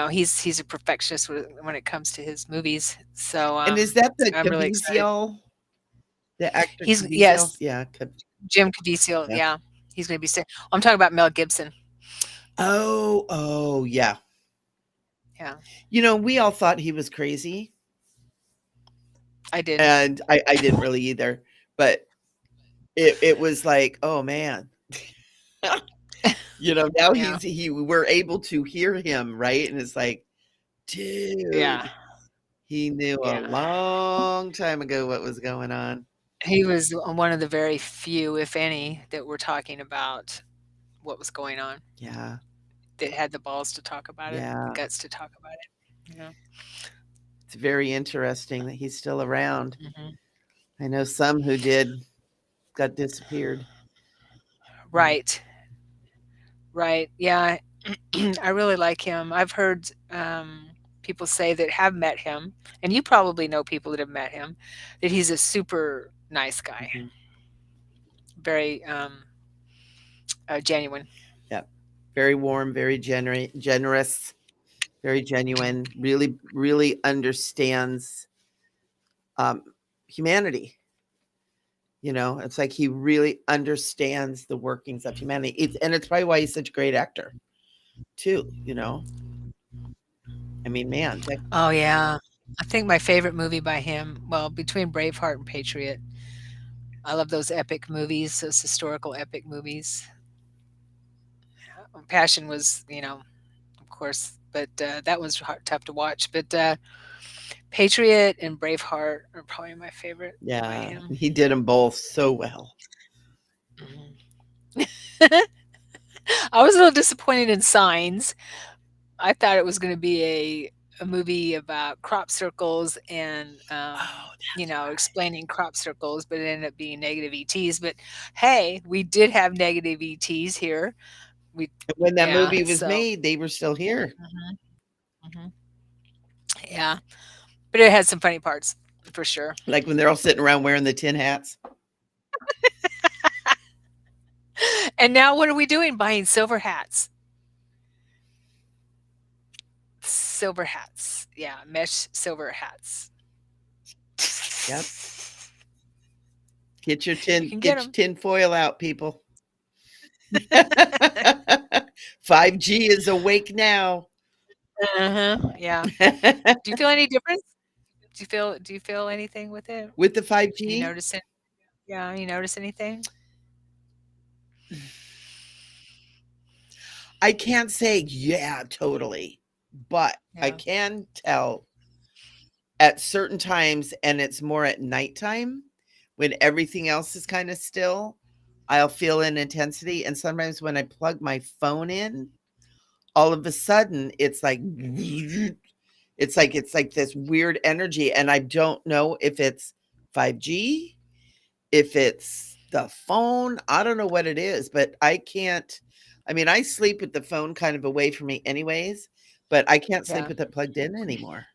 he's a perfectionist when it comes to his movies. So And is that the I'm really excited. Caviezel, the actor He's Caviezel? yes, Yeah, Jim Caviezel. yeah. Yeah, he's going to be sick. I'm talking about Mel Gibson. Oh, oh, yeah. Yeah, We all thought he was crazy, I didn't. and I didn't really either, but it was like, "Oh, man." Now Yeah, we're able to hear him, right? And it's like, yeah, "Dude, he knew a yeah. long time ago what was going on." He was one of the very few, if any, that were talking about what was going on, Yeah, that had the balls to talk about it, the yeah. guts to talk about it. Yeah. It's very interesting that he's still around. Mhm. I know some who did got disappeared. Mm, Right. Right. Yeah. I really like him. I've heard people say that have met him, and you probably know people that have met him, that he's a super nice guy, mhm. very genuine. Yep. Very warm, very generous, very Mhm. genuine, really, really understands um, humanity. It's like he really understands the workings of humanity. And it's probably why he's such a great actor, too. I mean, man, Oh yeah. I think my favorite movie by him, well, between Braveheart and Patriot, I love those epic movies, those historical epic movies. Passion was, of course, but that was tough to watch. But Patriot and Braveheart are probably my favorite by yeah, him. he did them both so well. Mhm. I was a little disappointed in Signs. I thought it was going to be a movie about crop circles and Oh, that's right. explaining crop circles, but it ended up being negative ETs. But hey, we did have negative ETs here. We And when that Yeah, movie was so made, they were still here. mhm, mhm, yeah, but it had some funny parts for sure. Like when they're all sitting around wearing the tin hats. And now what are we doing? Buying silver hats. Silver hats. Yeah, mesh silver hats. Yep. You can get Get your them. tin foil out, people. 5G is awake now. Uh-huh, yeah. Do you feel any difference? Do you feel anything with it? With the You 5G, notice it? Yeah, you notice anything? I can't say, yeah, totally, but I Yeah, can tell at certain times, and it's more at nighttime when everything else is kind of still. I'll feel an intensity. And sometimes when I plug my phone in, all of a sudden it's like this weird energy. And I don't know if it's 5G, if it's the phone. I don't know what it is, but I can't. I mean, I sleep with the phone kind of away from me anyways, but I can't sleep yeah. with it plugged in anymore.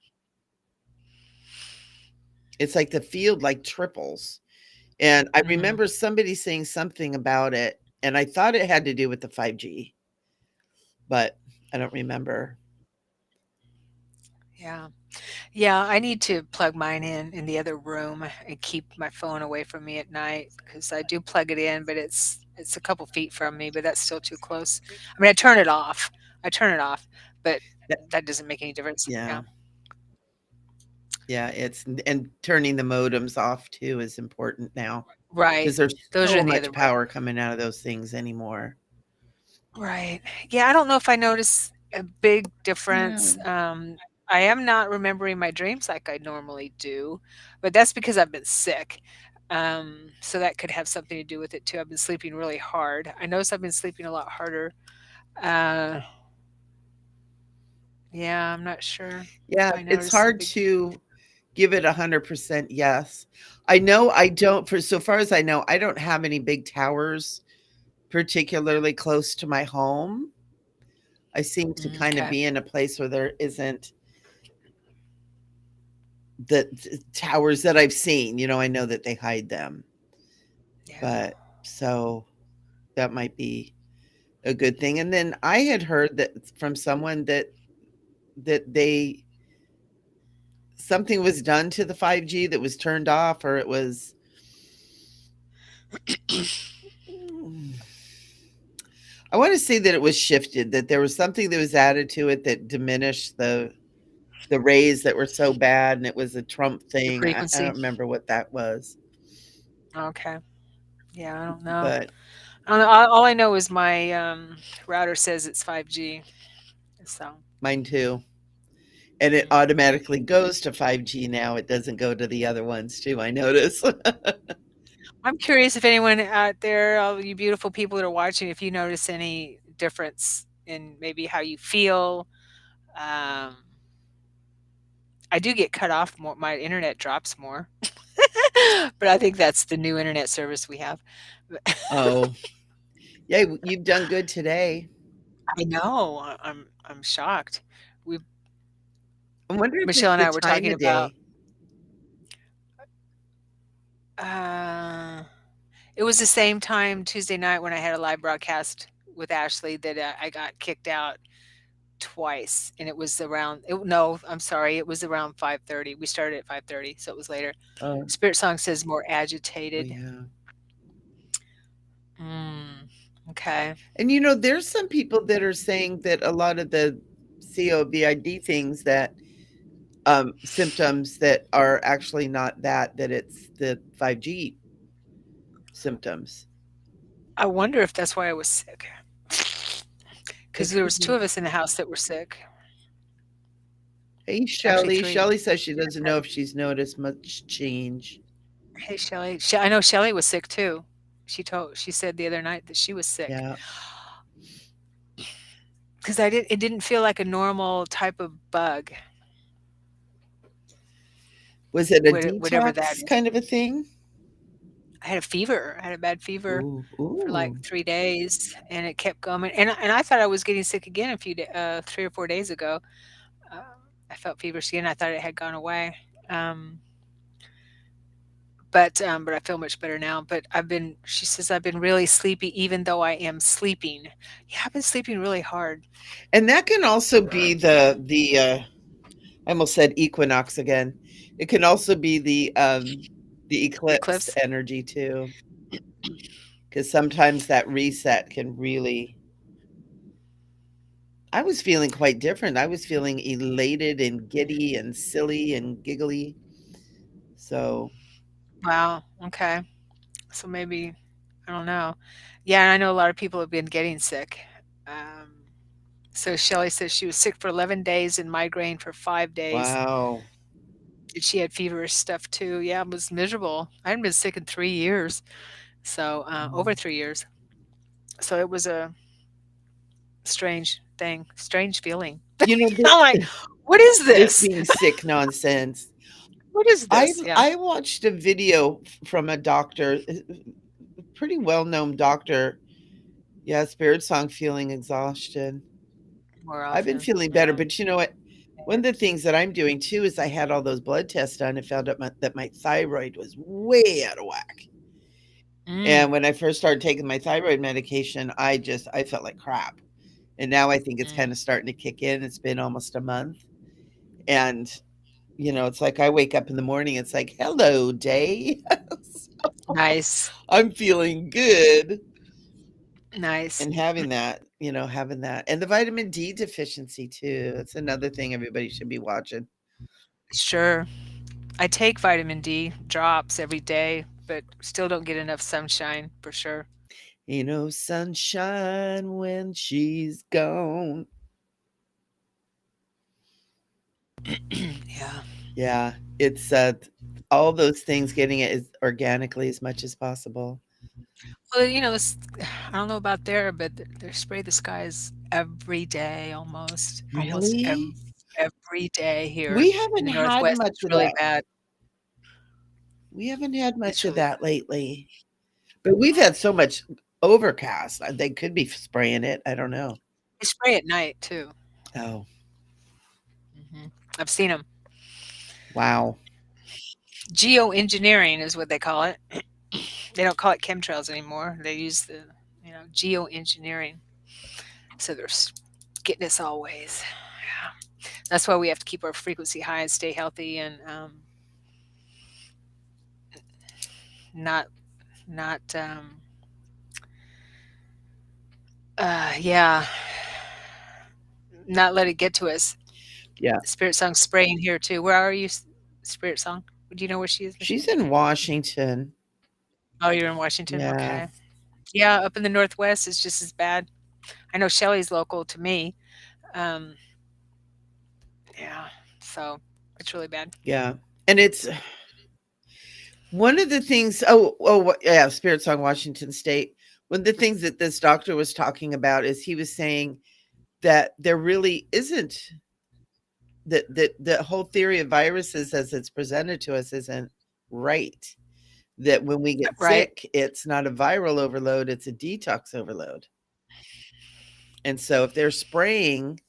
It's like the field like triples. And I Mhm. remember somebody saying something about it, and I thought it had to do with the 5G, but I don't remember. Yeah. Yeah, I need to plug mine in the other room and keep my phone away from me at night because I do plug it in, but it's a couple feet from me, but that's still too close. I mean, I turn it off. I turn it off, but That that doesn't make any difference. Yeah. yeah, yeah, it's and turning the modems off too is important now Right. because there's Those are so in the other much room. power coming out of those things anymore. Right. Yeah, I don't know if I notice. a big Yeah. difference. I am not remembering my dreams like I normally do, but that's because I've been sick. So that could have something to do with it too. I've been sleeping really hard. I notice I've been sleeping a lot harder. Uh, yeah, I'm not sure if Yeah, I it's noticed a hard big to give it 100% yes. I know I don't for so far as I know, I don't have any big towers particularly close to my home. I seem to kind of okay. be in a place where there isn't the towers that I've seen, I know that they hide them, Yeah. but so that might be a good thing. And then I had heard that from someone that they something was done to the 5G that was turned off or it was I want to say that it was shifted, that there was something that was added to it that diminished the rays that were so bad and it was a Trump The thing. I frequency. don't remember what that was, Okay. Yeah, I don't know. but All I know is my router says it's 5G. So, mine too. And it mm. automatically goes to 5G now. It doesn't go to the other ones too, I notice. I'm curious if anyone out there, all you beautiful people that are watching, if you notice any difference in maybe how you feel. Um, I do get cut off more. My internet drops more, but I think that's the new internet service we have. Oh, yeah, you've done good today. I know. I'm shocked. We I wonder if Michelle it's and the I were time talking of about. day. Uh, it was the same time Tuesday night when I had a live broadcast with Ashley that I got kicked out twice, and it was around. No, I'm sorry, it was around 5:30. We started at 5:30, so it was later. Oh, Spirit Song says more oh agitated. yeah. Mm, okay. And there's some people that are saying that a lot of the COVID things that symptoms that are actually not that it's the 5G symptoms. I wonder if that's why I was sick. It Because there could was two of be. us in the house that were sick. Hey, Actually, Shelly. three. Shelly says she doesn't know if she's noticed much change. Hey, Shelly. I know Shelly was sick too. She said the other night that she was sick. Yeah. Because it didn't feel like a normal type of bug, Was it a whatever that detox is. kind of a thing? I had a fever. I had a bad fever Ooh, for like ooh. 3 days, and it kept going. And I thought I was getting sick again 3 or 4 days ago. Um, I felt feverish again. I thought it had gone away. Um, but I feel much better now. But she says I've been really sleepy, even though I am sleeping. Yeah, I've been sleeping really hard. And that can also be the I almost said equinox again. It can also be the The eclipse eclipse. energy too, because sometimes that reset can really. I was feeling quite different. I was feeling elated and giddy and silly and giggly. So, Wow. Okay. So maybe I don't know. Yeah, and I know a lot of people have been getting sick. Um, so Shelly says she was sick for 11 days and migraine for 5 days. wow. And she had feverish stuff too. Yeah, it was miserable. I hadn't been sick in 3 years. So over Mm. 3 years. So it was a strange thing, strange feeling. I'm like, what is This this? being sick nonsense. What is I this? Yeah. I watched a video from a doctor, a pretty well-known doctor. Yeah, spirit song feeling exhaustion. More I've been often. feeling better, Yeah. but you know what? One of the things that I'm doing too is I had all those blood tests done and found out that my thyroid was way out of whack. Mm, And when I first started taking my thyroid medication, I felt like crap. And now I think it's mm. kind of starting to kick in. It's been almost a month. And it's like I wake up in the morning, it's like, "Hello, day." Nice. I'm feeling good Nice. and having that. And the vitamin D deficiency too. It's another thing everybody should be watching. Sure. I take vitamin D drops every day, but still don't get enough sunshine for sure. Ain't no sunshine when she's gone. Yeah. Yeah, it's, all those things, getting it as organically as much as possible. Well, this I don't know about there, but they spray the skies every day almost Really? every day here We in haven't the had Northwest. much It's of really that. bad. We haven't had much It's of really that lately, but we've had so much overcast, they could be spraying it, I don't know. they spray at night too. Oh, Mhm. I've seen them. wow. Geoengineering is what they call it. They don't call it chemtrails anymore. They use geoengineering. So they're getting us all ways. Yeah. That's why we have to keep our frequency high and stay healthy and not not yeah, not let it get to us. Yeah. Spirit Song's spraying here too. Where are you, Spirit Song? Do you know where she is, She's Michelle? in Washington. Oh, you're in Washington. Yeah, Okay. Yeah, up in the Northwest, it's just as bad. I know Shelley's local to me. Um, yeah, so it's really bad. yeah, and it's one of the things. Yeah, Spirit Song, Washington State. One of the things that this doctor was talking about is he was saying that there really isn't, that the whole theory of viruses as it's presented to us isn't right. That when we get Right. sick, it's not a viral overload, it's a detox overload. And so if they're spraying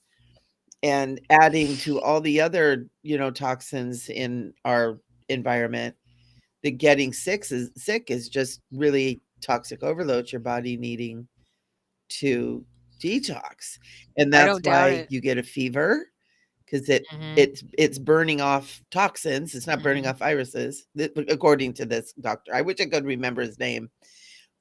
and adding to all the other, toxins in our environment, that getting sick is just really toxic overload, your body needing to detox. And I that's don't doubt why it. you get a fever, 'cause Mhm. it's burning off toxins, it's not burning Mhm. off viruses, according to this doctor. I wish I could remember his name.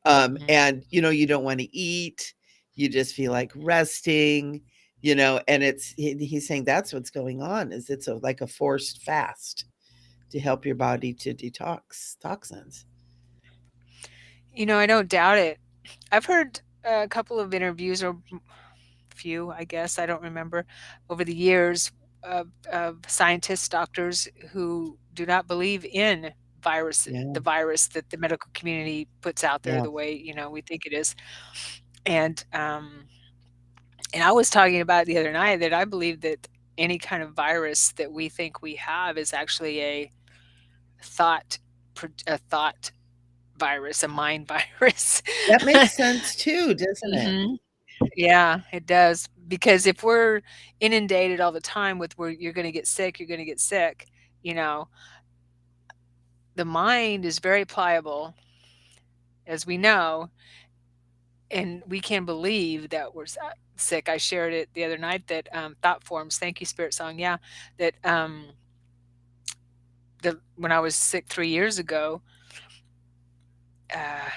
Mhm. And, you don't wanna eat, you just feel like resting, and he's saying that's what's going on, is it's like a forced fast to help your body to detox toxins. I don't doubt it. I've heard a couple of interviews or few, I guess, I don't remember, over the years of scientists, doctors who do not believe in Yeah, the virus that the medical community puts out there yeah, the way, we think it is. And and I was talking about the other night that I believe that any kind of virus that we think we have is actually thought a thought virus, a mind virus. that makes sense too, doesn't it? Mhm. Yeah, it does. Because if we're inundated all the time with where you're gonna get sick, you know, the mind is very pliable, as we know, and we can believe that we're sick. I shared it the other night that thought forms. Thank you, Spirit Song. Yeah, that when I was sick 3 years ago, uh,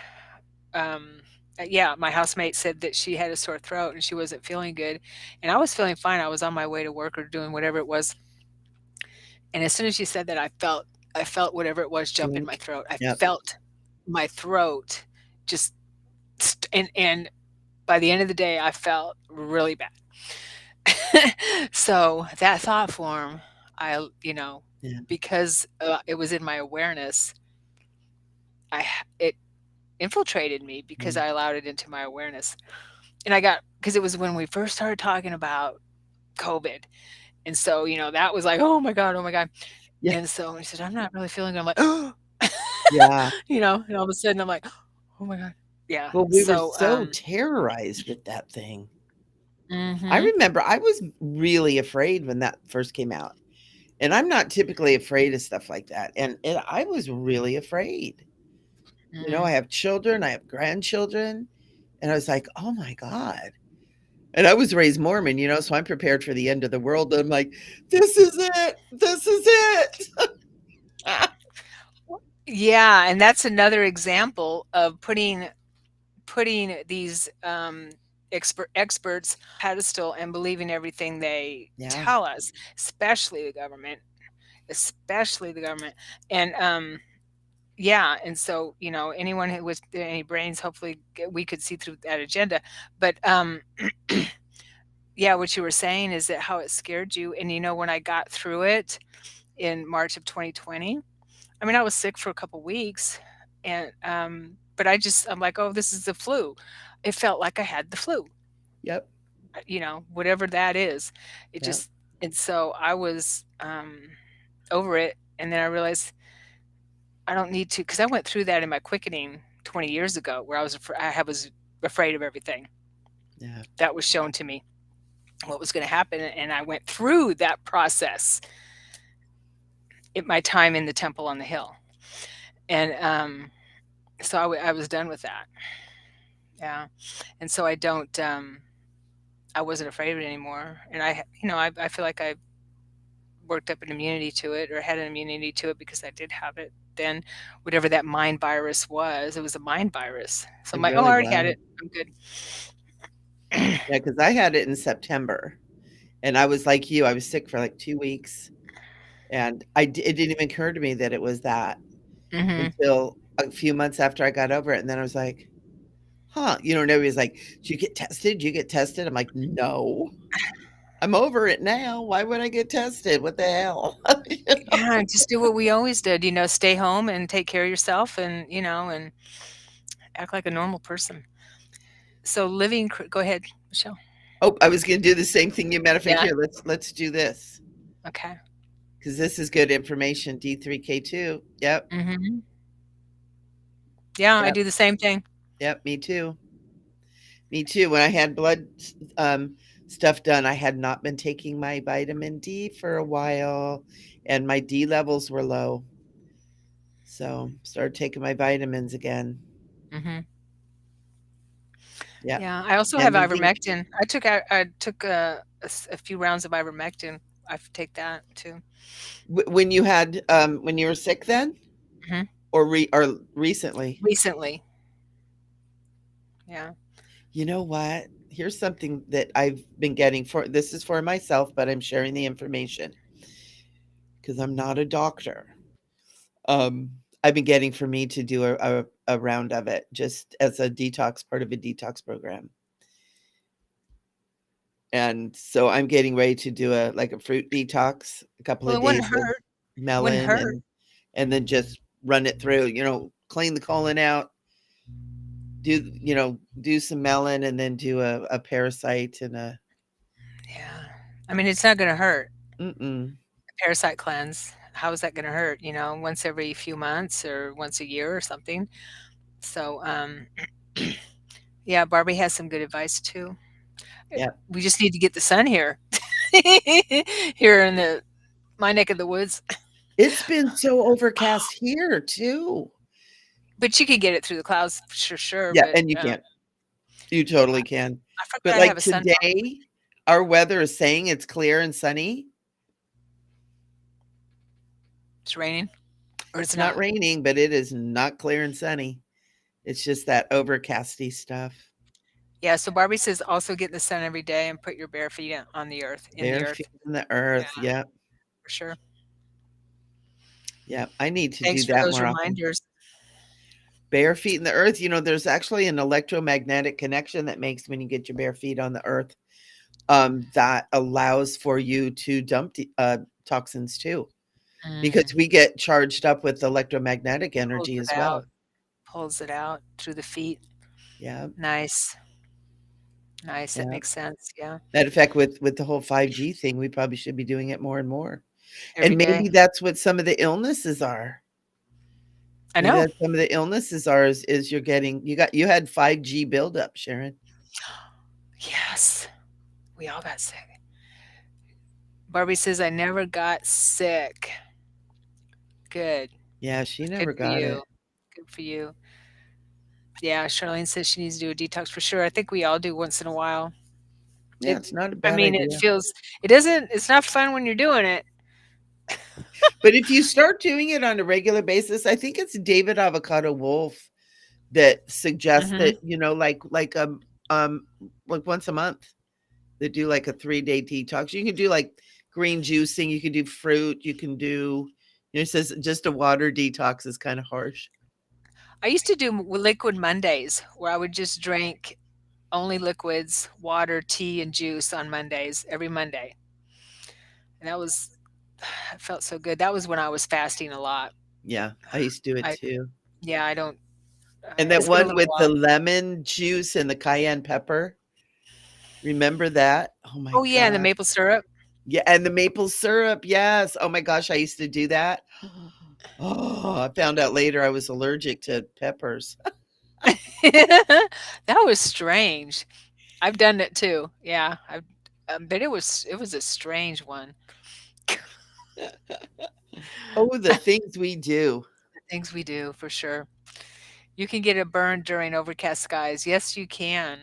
um, yeah, my housemate said that she had a sore throat and she wasn't feeling good, and I was feeling fine. I was on my way to work or doing whatever it was. And as soon as she said that, I felt whatever it was jump in Sink. my throat. I Yep. felt my throat just and by the end of the day, I felt really bad. So that thought form, Yeah. because it was in my awareness, it infiltrated me because Mm. I allowed it into my awareness. And I got because it was when we first started talking about COVID. And so, that was like, oh my God, oh my God. Yeah, And so he said, I'm not really feeling good. I'm like, oh, yeah. and all of a sudden I'm like, oh my God. Yeah. Well, we were So, so terrorized with that thing. I mhm, remember I was really afraid when that first came out, and I'm not typically afraid of stuff like that, and I was really afraid. I mhm. have children, I have grandchildren, and I was like, "Oh my god." And I was raised Mormon, so I'm prepared for the end of the world. I'm like, "This is it. This is it." Yeah, and that's another example of putting these experts on a pedestal and believing everything they Yeah. tell us, especially the government. And yeah, and so anyone who with any brains, hopefully we could see through that agenda. But yeah, what you were saying is that how it scared you, and, when I got through it in March of 2020, I mean, I was sick for a couple weeks, and, but I'm like, "Oh, this is the flu." It felt like I had the flu, Yep. whatever that is. It Yep. just and so I was, over it, and then I realized I don't need to, because I went through that in my quickening 20 years ago where I was afraid of everything Yeah. that was shown to me, what was gonna happen, and I went through that process at my time in the temple on the hill, and, so I was done with that. Yeah, and so I wasn't afraid of it anymore, and I feel like I worked up an immunity to it, or had an immunity to it, because I did have it then. Whatever that mind virus was, it was a mind virus. So I'm It like, "Oh, I really already had was. it. I'm good." Yeah, because I had it in September, and I was like you, I was sick for like 2 weeks, and it didn't even occur to me that it was that Mhm. until a few months after I got over it, and then I was like, "Huh," and everybody's like, "Did you get tested? Did you get tested?" I'm like, "No, I'm over it now. Why would I get tested? What the hell?" You know? Yeah, just do what we always did, stay home and take care of yourself, and act like a normal person. So go ahead, Michelle. Oh, I was gonna do the same thing you matter of fact, Yeah, here, let's do this okay. because this is good information, D3K2. Yep, Mhm. Yeah, I yep, do the same thing. yep, me too. Me too. When I had stuff done, I had not been taking my vitamin D for a while, and my D levels were low. So started taking my vitamins again. Mhm. Yep. Yeah, I also have And the zinc. ivermectin. I took a few rounds of ivermectin. I take that too. When you had when you were sick then, Mhm. or recently. Recently. Yeah. You know what? Here's something that I've been getting for this is for myself, but I'm sharing the information because I'm not a doctor. I've been getting for me to do a round of it just as a detox part of a detox program. And so I'm getting ready to do a fruit detox, a couple Well, of it wouldn't days of hurt. Wouldn't melon hurt. and then just run it through, clean the colon out, do some melon and then do a parasite and a Yeah. I mean, it's not gonna hurt. mm-mm. Parasite cleanse. How is that gonna hurt? Once every few months or once a year or something. So, yeah, Barbie has some good advice too. Yeah. We just need to get the sun here, here in my neck of the woods. It's been so overcast here too. But you can get it through the clouds for sure. Yeah, But and you can. You I, totally can. I But forgot I have like a sunblock. today, our weather is saying it's clear and sunny. It's raining, or it's It's not not. raining, but it is not clear and sunny. It's just that overcasty stuff. Yeah. So Barbie says also get in the sun every day and put your bare feet on the earth, in the Bare earth. feet in the Yeah, earth. Yep. for sure. Yep. I need to Thanks do for that those more often. reminders. Bare feet in the earth. There's actually an electromagnetic connection that makes when you get your bare feet on the earth, that allows for you to dump toxins too, because Mm, we get charged up with electromagnetic pulls energy it as out. well. Pulls it out through the feet. Yeah. Nice. Nice. That Yeah. makes sense. Yeah. Matter of fact, with the whole 5G thing, we probably should be doing it more and more. Every And day. maybe that's what some of the illnesses are. I Maybe know. that's some of the illnesses are is you had 5G buildup, Sharon. Yes. We all got sick. Barbie says, I never got sick. Good. Yeah, she Good never for got you. it. Good for you. Yeah, Charlene says she needs to do a detox for sure. I think we all do once in a while. Yeah, It it's not a I bad mean, idea. it's not fun when you're doing it. But if you start doing it on a regular basis, I think it's David Avocado Wolf that suggests that, Mhm. um like once a month they do like a 3-day detox. You can do like green juicing, you can do fruit, you can do it says just a water detox is kind of harsh. I used to do liquid Mondays where I would just drink only liquids, water, tea, and juice on Mondays, every Monday. And that was it felt so good. That was when I was fasting a lot. Yeah, I used to do it I too. yeah, I don't And that it's been a one little with the while. lemon juice and the cayenne pepper, remember that? Oh my Oh, yeah, and the god. maple syrup. Yeah, and the maple syrup, yes. Oh my gosh, I used to do that. Oh, I found out later I was allergic to peppers. That was strange. I've done it too. Yeah, but it was a strange one. Oh, the things we do. The things we do for sure. You can get a burn during overcast skies. Yes, you can.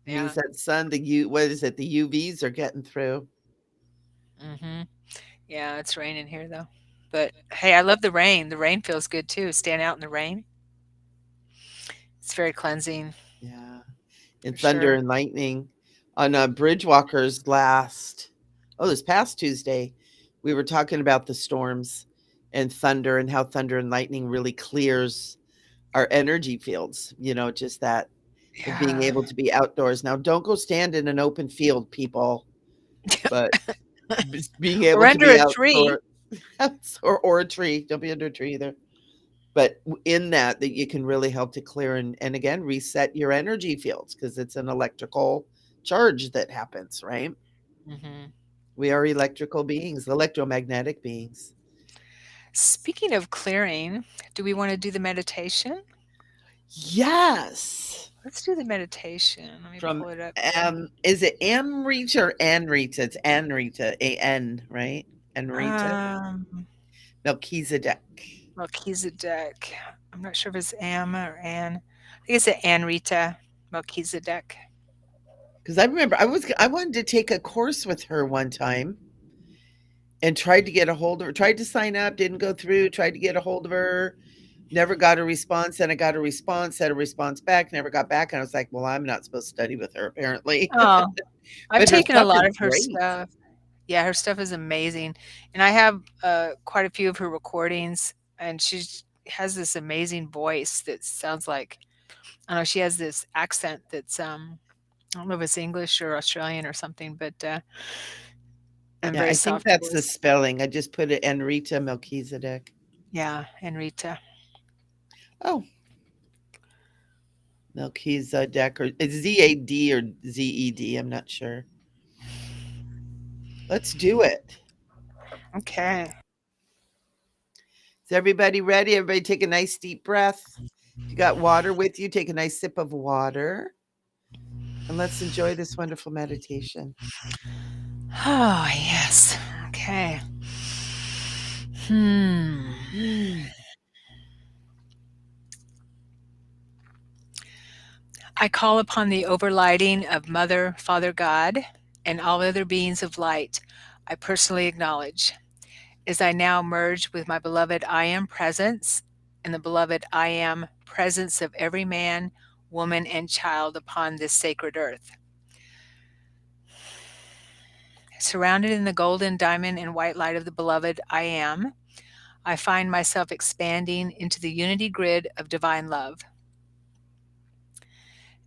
Means Yeah. that sun, the U what is it? The UVs are getting through. Mhm. Yeah, it's raining here though. But hey, I love the rain. The rain feels good too. Stand out in the rain. It's very cleansing Yeah. for And thunder sure. and lightning. On, Bridgewalkers this past Tuesday, we were talking about the storms and thunder and how thunder and lightning really clears our energy fields, just that of being Yeah. able to be outdoors. Now, don't go stand in an open field, people, but being Or able to under be a tree. outdoor or a tree. Don't be under a tree either. But in that you can really help to clear and again reset your energy fields because it's an electrical charge that happens, right? Mhm. We are electrical beings, electromagnetic beings. Speaking of clearing, do we wanna do the meditation? Yes. Let's do the meditation. Let me From pull it up here. is it Amrita or Anrita? It's Anrita, A-N, right? Anrita? Um, Melchizedek. Melchizedek. I'm not sure if it's Am or Ann. I think it's a Anrita Melchizedek. Because I remember I wanted to take a course with her one time and tried to get a hold of her, tried to sign up, didn't go through, tried to get a hold of her, never got a response. Then I got a response, had a response back, never got back. And I was like, well, I'm not supposed to study with her apparently. Oh, I've But her taken a stuff lot is of her great. stuff. Yeah, her stuff is amazing, and I have, quite a few of her recordings, and she's has this amazing voice that sounds like I don't know, she has this accent that's, I don't know if it's English or Australian or something, but, and Yeah, very I think soft that's the voice. spelling. I just put it Enrita Melchizedek. Yeah, Anrita. Oh, Melchizedek or it's Z-A-D or Z-E-D. I'm not sure. Let's do it. Okay. Is everybody ready? Everybody take a nice deep breath. If you got water with you, take a nice sip of water and let's enjoy this wonderful meditation. Oh, yes. Okay. Hmm. Mm. I call upon the overlighting of Mother, Father God, and all other beings of light I personally acknowledge, as I now merge with my beloved I Am presence and the beloved I Am presence of every man, woman, and child upon this sacred earth. Surrounded in the golden, diamond, and white light of the beloved I Am, I find myself expanding into the unity grid of divine love.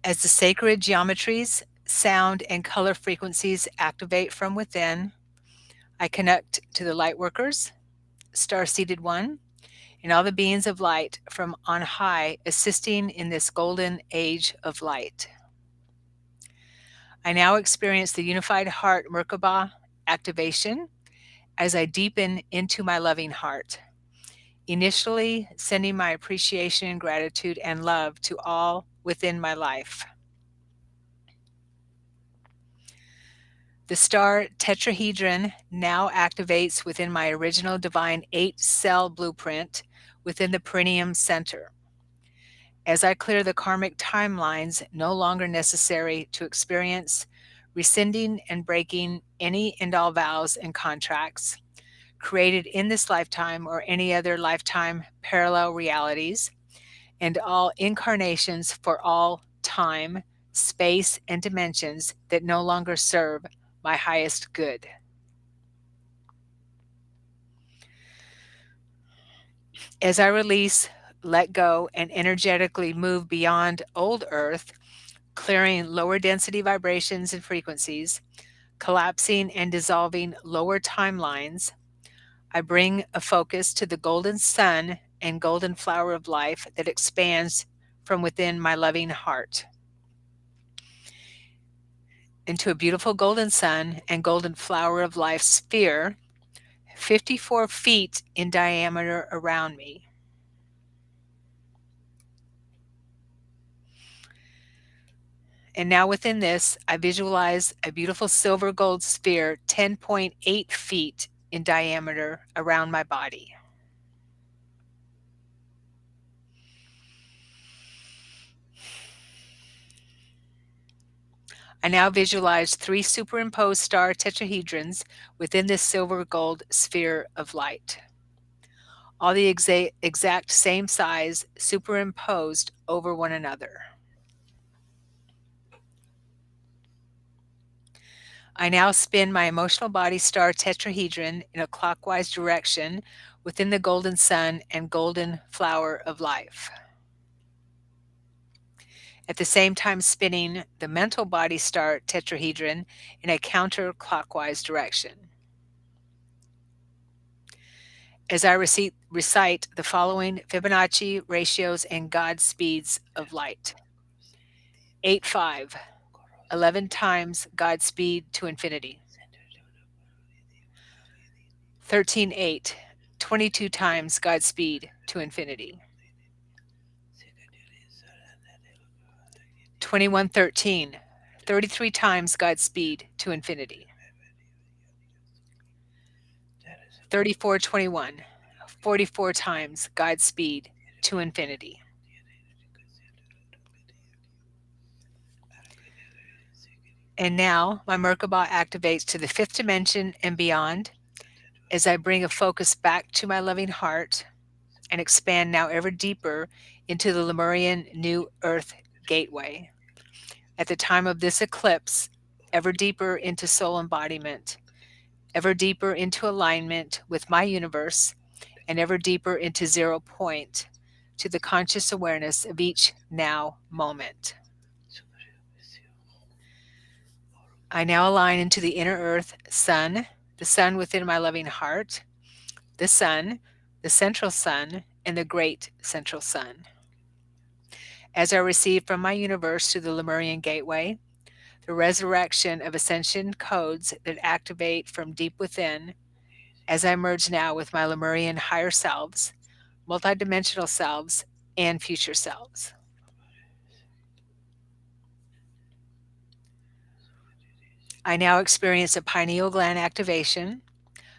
As the sacred geometries, sound, and color frequencies activate from within, I connect to the light workers, star seated one, and all the beings of light from on high assisting in this golden age of light. I now experience the unified heart Merkaba activation as I deepen into my loving heart, initially sending my appreciation, gratitude, and love to all within my life. The star tetrahedron now activates within my original divine 8-cell blueprint within the perineum center. As I clear the karmic timelines no longer necessary to experience, rescinding and breaking any and all vows and contracts created in this lifetime or any other lifetime parallel realities, and all incarnations for all time, space, and dimensions that no longer serve my highest good. As I release, let go, and energetically move beyond old Earth clearing lower density vibrations and frequencies, collapsing and dissolving lower timelines. I bring a focus to the golden sun and golden flower of life that expands from within my loving heart into a beautiful golden sun and golden flower of life sphere, 54 feet in diameter around me. And now within this, I visualize a beautiful silver gold sphere 10.8 feet in diameter around my body. I now visualize 3 superimposed star tetrahedrons within this silver gold sphere of light. All the exact same size superimposed over one another. I now spin my emotional body star tetrahedron in a clockwise direction within the golden sun and golden flower of life. At the same time spinning the mental body star tetrahedron in a counterclockwise direction. As I recite the following Fibonacci ratios and God speeds of light. 8-5, 11 times God speed to infinity. 13-8, 22 times God speed to infinity. 21-13, 33 times God speed to infinity. 34-21, 44 times God speed to infinity. And now my Merkaba activates to the 5th dimension and beyond as I bring a focus back to my loving heart and expand now ever deeper into the Lemurian New Earth Gateway. At the time of this eclipse, ever deeper into soul embodiment, ever deeper into alignment with my universe, and ever deeper into 0 point, to the conscious awareness of each now moment. I now align into the inner earth sun, the sun within my loving heart, the sun, the central sun, and the great central sun. As I receive from my universe through the Lemurian Gateway, the resurrection of ascension codes that activate from deep within, as I merge now with my Lemurian higher selves, multidimensional selves, and future selves. I now experience a pineal gland activation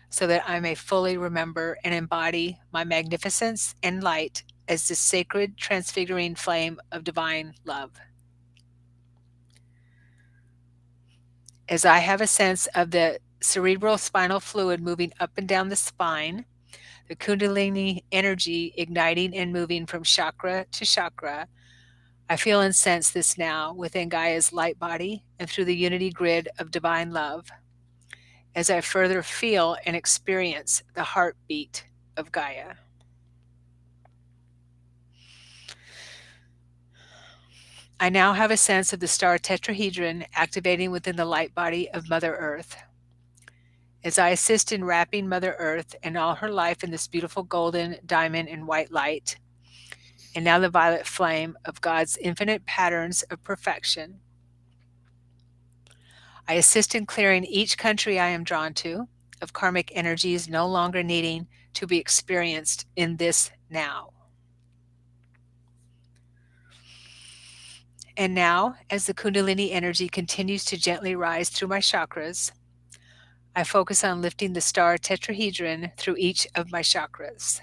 so that I may fully remember and embody my magnificence and light as the sacred transfiguring flame of divine love. As I have a sense of the cerebral spinal fluid moving up and down the spine, the Kundalini energy igniting and moving from chakra to chakra, I feel and sense this now within Gaia's light body and through the unity grid of divine love, as I further feel and experience the heartbeat of Gaia. I now have a sense of the star tetrahedron activating within the light body of Mother Earth. As I assist in wrapping Mother Earth and all her life in this beautiful golden, diamond, and white light, and now the violet flame of God's infinite patterns of perfection, I assist in clearing each country I am drawn to of karmic energies no longer needing to be experienced in this now. And now, as the Kundalini energy continues to gently rise through my chakras, I focus on lifting the star tetrahedron through each of my chakras.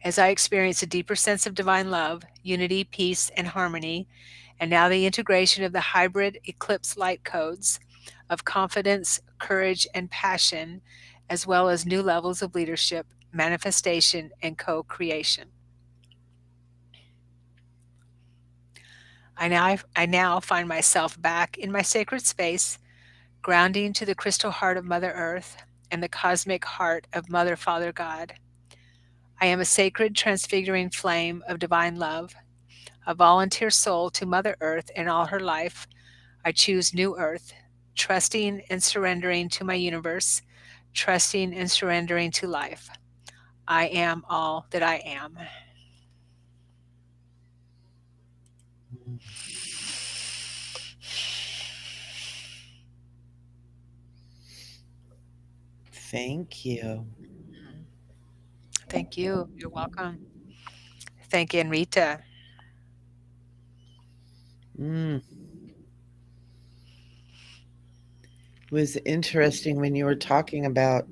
As I experience a deeper sense of divine love, unity, peace, and harmony, and now the integration of the hybrid eclipse light codes of confidence, courage, and passion, as well as new levels of leadership, manifestation, and co-creation. I now find myself back in my sacred space, grounding to the crystal heart of Mother Earth and the cosmic heart of Mother Father God. I am a sacred, transfiguring flame of divine love, a volunteer soul to Mother Earth and all her life. I choose New Earth, trusting and surrendering to my universe, trusting and surrendering to life. I am all that I am. Thank you. Mhm. Thank you. You're welcome. Thank you, Rita. Mm. It was interesting when you were talking about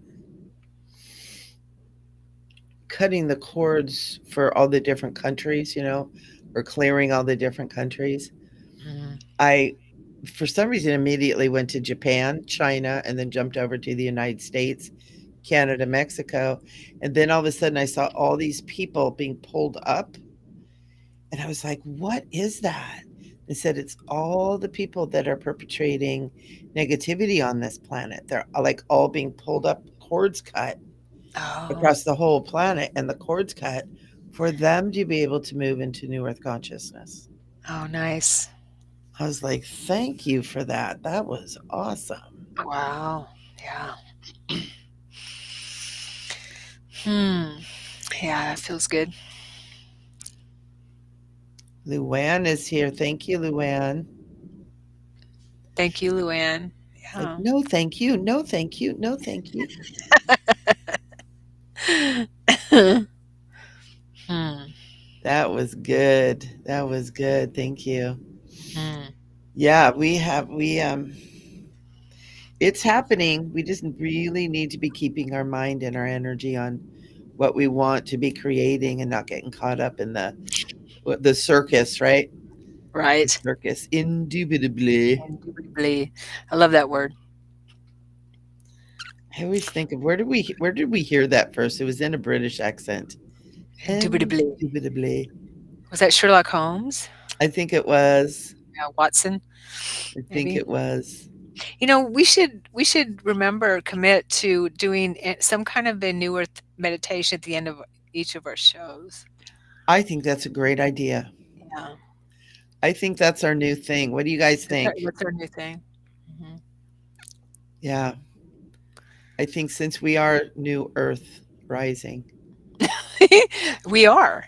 cutting the cords for all the different countries, or clearing all the different countries. Mhm. I, for some reason, immediately went to Japan, China, and then jumped over to the United States, Canada, Mexico. And then all of a sudden, I saw all these people being pulled up. And I was like, what is that? They said it's all the people that are perpetrating negativity on this planet. They're like all being pulled up, cords cut Oh, across the whole planet, and the cords cut for them to be able to move into new earth consciousness. oh, nice. I was like, thank you for that. That was awesome. Wow. Yeah. Hmm. Yeah, that feels good. Luann is here. Thank you, Luann. Thank you, Luann. It's like, Yeah. no, thank you. No, thank you. No, thank you. Hmm. That was good. That was good. Thank you. Hmm. Yeah, it's happening. We just really need to be keeping our mind and our energy on what we want to be creating and not getting caught up in the circus, right? The Right. circus, indubitably. Indubitably. I love that word. I always think of where did we hear that first? It was in a British accent. Indubitably. Indubitably. Was that Sherlock Holmes? I think it was. Yeah, Watson, I think maybe? it was. We should remember, commit to doing some kind of a New Earth meditation at the end of each of our shows. I think that's a great idea. Yeah. I think that's our new thing. What do you guys think? That's our new thing. Mhm. Yeah, I think since we are New Earth rising, We are.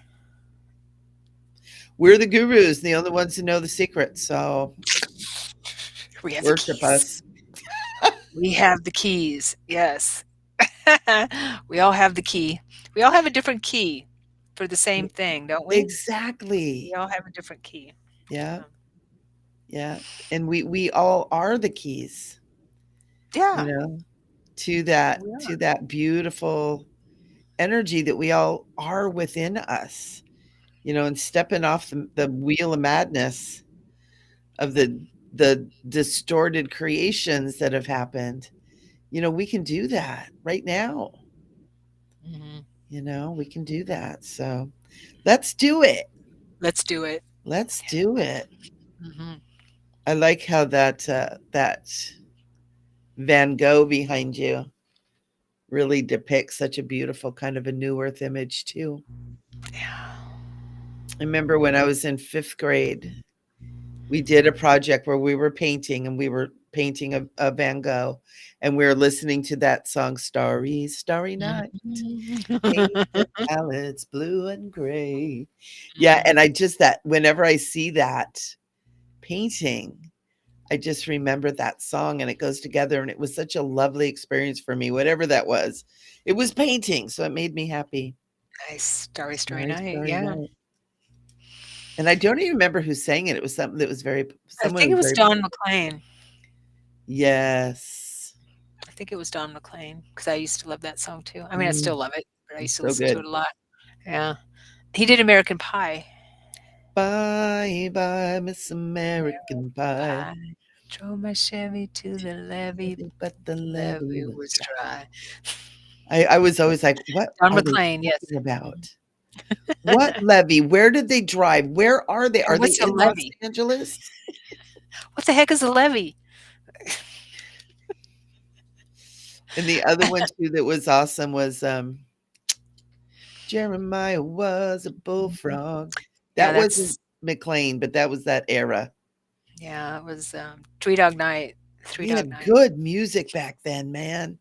we're the gurus, the only ones who know the secrets. So We have the worship keys. us. We have the keys. Yes. We all have the key. We all have a different key for the same thing, don't we? We Exactly. all have a different key. Yeah, Yeah. yeah. And we all are the keys, you Yeah, know, to that we to are. that beautiful energy that we all are within us, and stepping off the wheel of madness of the distorted creations that have happened. We can do that right now. Mhm. We can do that. So let's do it. Let's do it. Let's do it. Mhm. I like how that Van Gogh behind you really depicts such a beautiful kind of a new earth image too. Yeah. I remember when I was in 5th grade, we did a project where we were painting and we were painting a Van Gogh, and we were listening to that song, Starry, Starry Night, paint Mhm. the palettes blue and gray. Yeah, Mhm. and I just that whenever I see that painting, I just remember that song and it goes together, and it was such a lovely experience for me, whatever that was. It was painting, so it made me happy. Nice. Starry, starry Starry, night. Starry Yeah. Night. And I don't even remember who sang it. It was something that was I someone think it who's was very. Don McLean. Yes. I think it was Don McLean because I used to love that song too. I mean, I Mm, still love it, but I used to so listen to it good. a lot. Yeah. He did American Pie. Bye, bye, Miss American American Pie. Pie. Drove my Chevy to the levee, But the the levee levee was was dry. dry. I was always like, what Don are they McLean, yes. talking about? What levee? Where did they drive? Where are they? And Are they what's a in Los levee? Angeles? What the heck is a levee? And the other one too that was awesome was Jeremiah was a bullfrog. Yeah, That wasn't that's McLean, but that was that era. yeah, it was, Three Dog Night, Three We Dog had Night, good music back then, man.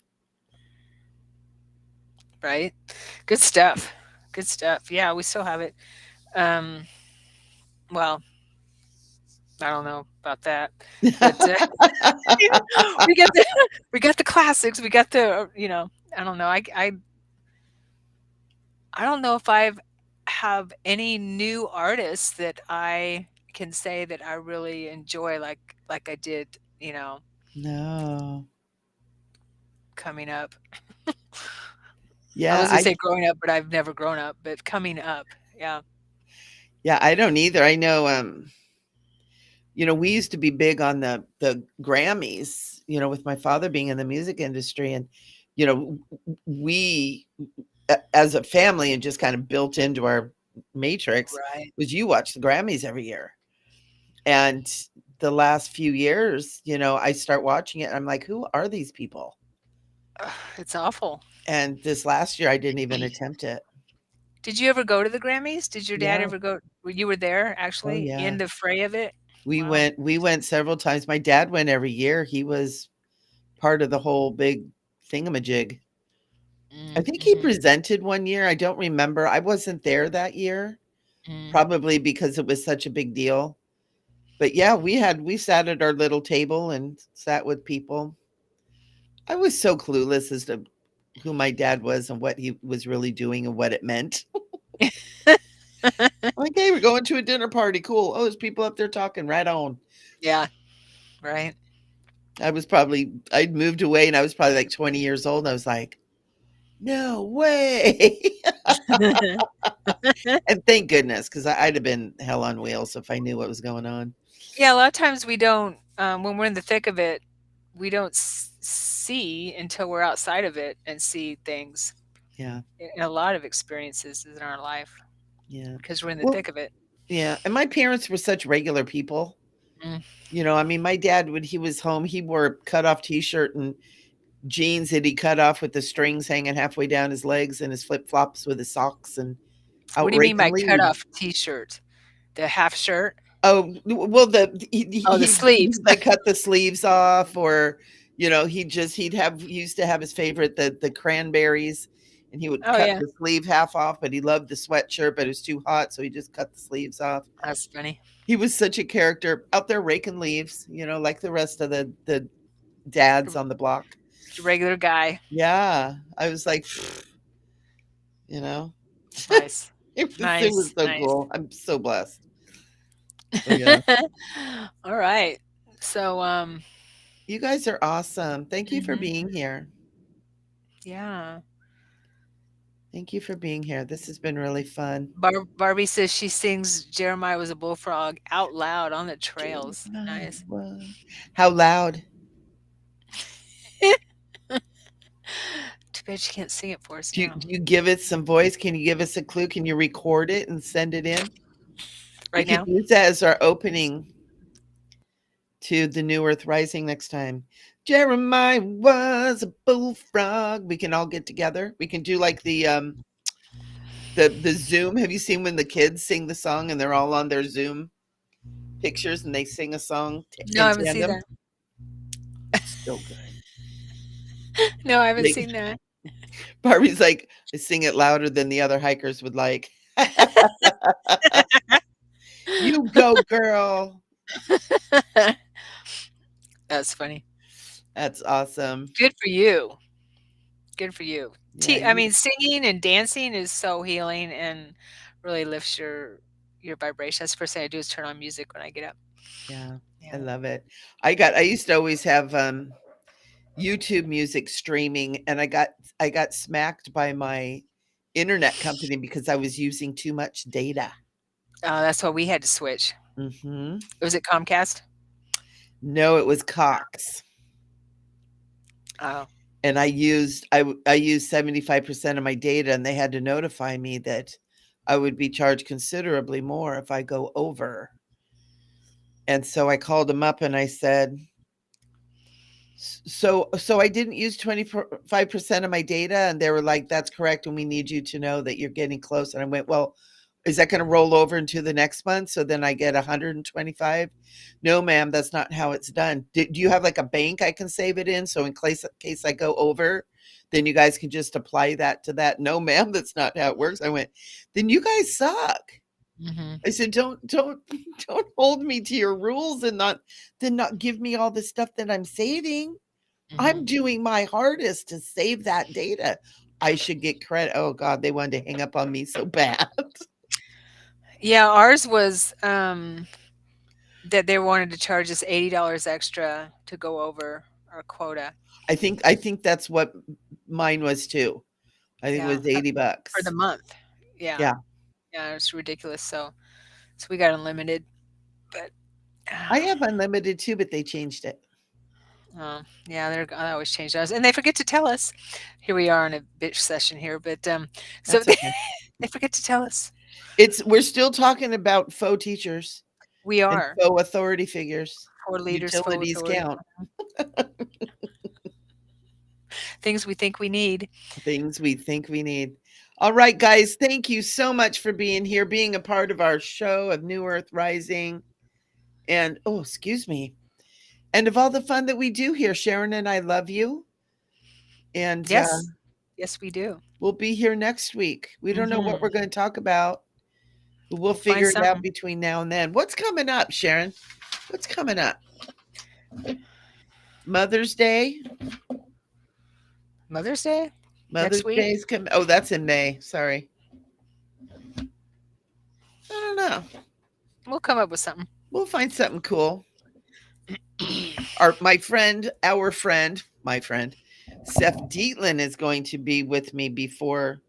right? Good stuff. Good stuff. Yeah, we still have it. Um, well, I don't know about that, but, we got the we got the classics, we got the, I don't know, I don't know if I've have any new artists that I can say that I really enjoy like I did, No. coming up. I Yeah, was gonna I say growing up, but I've never grown up, but coming up, yeah. yeah, I don't either. I know we used to be big on the Grammys, with my father being in the music industry and we as a family and just kind of built into our matrix Right. was you watch the Grammys every year. And the last few years, I start watching it and I'm like, who are these people? Ugh, it's awful. And this last year I didn't even attempt it. Did you ever go to the Grammys? Did your dad Yeah. ever go you were there Oh actually yeah. in the fray of it? We Wow. went we went several times. My dad went every year. He was part of the whole big thingamajig. I think he Mhm, presented one year. I don't remember. I wasn't there that year, mm. probably because it was such a big deal. But yeah, we sat at our little table and sat with people. I was so clueless as to who my dad was and what he was really doing and what it meant. Like, hey, we're going to a dinner party. Cool. Oh, there's people up there talking. Right on. Yeah, right. I'd moved away and I was probably like 20 years old. And I was like, no way. And thank goodness, because I'd have been hell on wheels if I knew what was going on. Yeah, a lot of times we don't, when we're in the thick of it, we don't see until we're outside of it and see things Yeah. in a lot of experiences in our life Yeah. because we're in the Well, thick of it. yeah. And my parents were such regular people. Mm. I mean, my dad, when he was home, he wore a cut off t shirt and jeans that he cut off with the strings hanging halfway down his legs and his flip flops with his socks and What out do you mean raking by cut leaves. off t-shirt? The half shirt? Oh, well, Oh, the sleeves. he'd like cut the sleeves off, or he used to have his favorite the cranberries, and he would Oh, cut yeah. the sleeve half off, but he loved the sweatshirt, but it was too hot, so he just cut the sleeves off. That's funny. He was such a character out there raking leaves, like the rest of the dads R on the block. regular guy. Yeah, I was like, you know, Nice. it was Nice, so nice. cool. I'm so blessed. So yeah, All right. So, you guys are awesome. Thank you for mhm, being here. yeah. Thank you for being here. This has been really fun. Barbie says she sings "Jeremiah Was a Bullfrog" out loud on the trails. Jeremiah Nice. was. How loud? Too bad she can't sing it for us Do you, now. do you give it some voice? Can you give us a clue? Can you record it and send it in? We Right can now? use that as our opening to the New Earth Rising next time. Jeremiah was a bullfrog. We can all get together. We can do like the Zoom. Have you seen when the kids sing the song and they're all on their Zoom pictures and they sing a song No, I in haven't seen tandem? that. So good. No, I haven't Like seen that. Barbie's like, I sing it louder than the other hikers would like. You go, girl. That's funny. That's awesome. Good for you. Good for you. Yeah, I mean, singing and dancing is so healing and really lifts your vibration. That's the first thing I do is turn on music when I get up. yeah, I Yeah. love it. I used to always have YouTube music streaming and I got smacked by my internet company because I was using too much data. That's why we had to switch. Mhm. Was it Comcast? No, it was Cox. Oh, And I used 75% of my data and they had to notify me that I would be charged considerably more if I go over. And so I called them up and I said, So I didn't use 25% of my data, and they were like, "That's correct, and we need you to know that you're getting close." And I went, "Well, is that gonna roll over into the next month, so then I get 125?" "No, ma'am, that's not how it's done." Do you have, like, a bank I can save it in, so in case I go over, then you guys can just apply that to that?" "No, ma'am, that's not how it works." I went, "Then you guys suck." Mhm. I said, "Don't don't hold me to your rules and not give me all the stuff that I'm saving. I'm Mhm. doing my hardest to save that data. I should get credit." Oh god, they wanted to hang up on me so bad. Yeah, ours was, that they wanted to charge us $80 extra to go over our quota. I think that's what mine was too. I think it Yeah, was 80 for the bucks. month. Yeah. Yeah. Yeah, it's ridiculous, so we got unlimited, but, I have unlimited too, but they changed it. yeah, I always change those, and they forget to tell us. Here we are in a bitch session here, but, so That's okay. they forget to tell us. We're still talking about faux teachers We and are. faux authority figures. For leaders, full Utilities authority. count. Things we think we need. Things we think we need. All right, guys, thank you so much for being here, being a part of our show of New Earth Rising. And oh, excuse me. And of all the fun that we do here, Sharon and I love you. And Yes. Yes, we do. we'll be here next week. We don't know what Mhm. we're going to talk about, but we'll We'll find figure it out something. between now and then. What's coming up, Sharon? What's coming up? Mother's Day? Mother's Day? Mother's Next week? Day is coming. Oh, that's in May. Sorry. I don't know. We'll come up with something. We'll find something cool. My friend, Seth Dietland is going to be with me before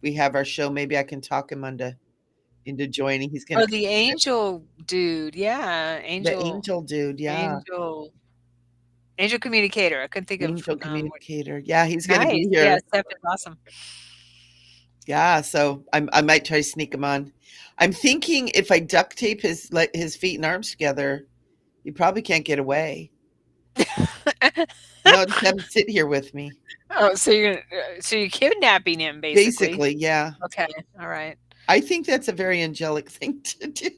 we have our show. Maybe I can talk him into joining. He's going to Oh, come the angel dude, yeah, the angel dude. Yeah. angel angel communicator. I couldn't think of, Angel what. communicator. Yeah, he's gonna Nice. be Yeah, here. Steph is awesome. Yeah, so I might try to sneak him on. I'm thinking if I duct tape his feet and arms together, he probably can't get away. No, just have him sit here with me. Oh, so you're kidnapping him, basically. Basically, yeah. Okay, alright. I think that's a very angelic thing to do.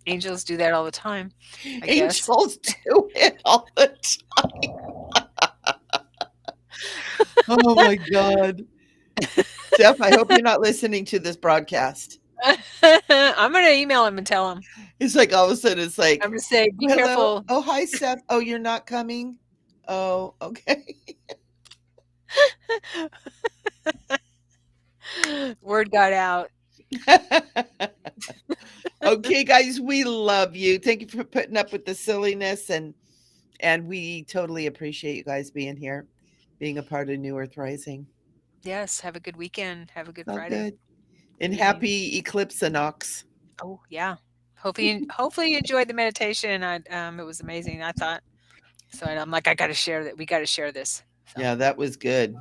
Angels do that all the time, I guess. Angels do it all the time. Oh my god. Steph, I hope you're not listening to this broadcast. I'm gonna email him and tell him. It's like all of a sudden it's I'm like, gonna say, "Oh, "Be hello. careful." Oh, hi, Steph. Oh, you're not coming? Oh, okay." Word got out. Okay, guys, we love you. Thank you for putting up with the silliness and we totally appreciate you guys being here, being a part of New Earth Rising. Yes, have a good weekend. Have a good All Friday good. And evening. happy eclipse Eclipsinox. Oh, yeah. Hopefully you enjoyed the meditation. It was amazing, I thought. So I'm like, "I gotta share that. We gotta share this." So, Yeah, that was good.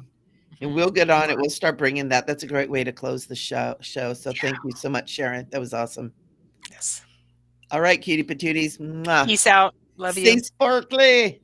And mhm. we'll get on it. We'll start bringing that. That's a great way to close the show. So thank Yeah, you so much, Sharon. That was awesome. yes. All right, cutie patooties. Mwah. Peace out. Love Stay you. sparkly.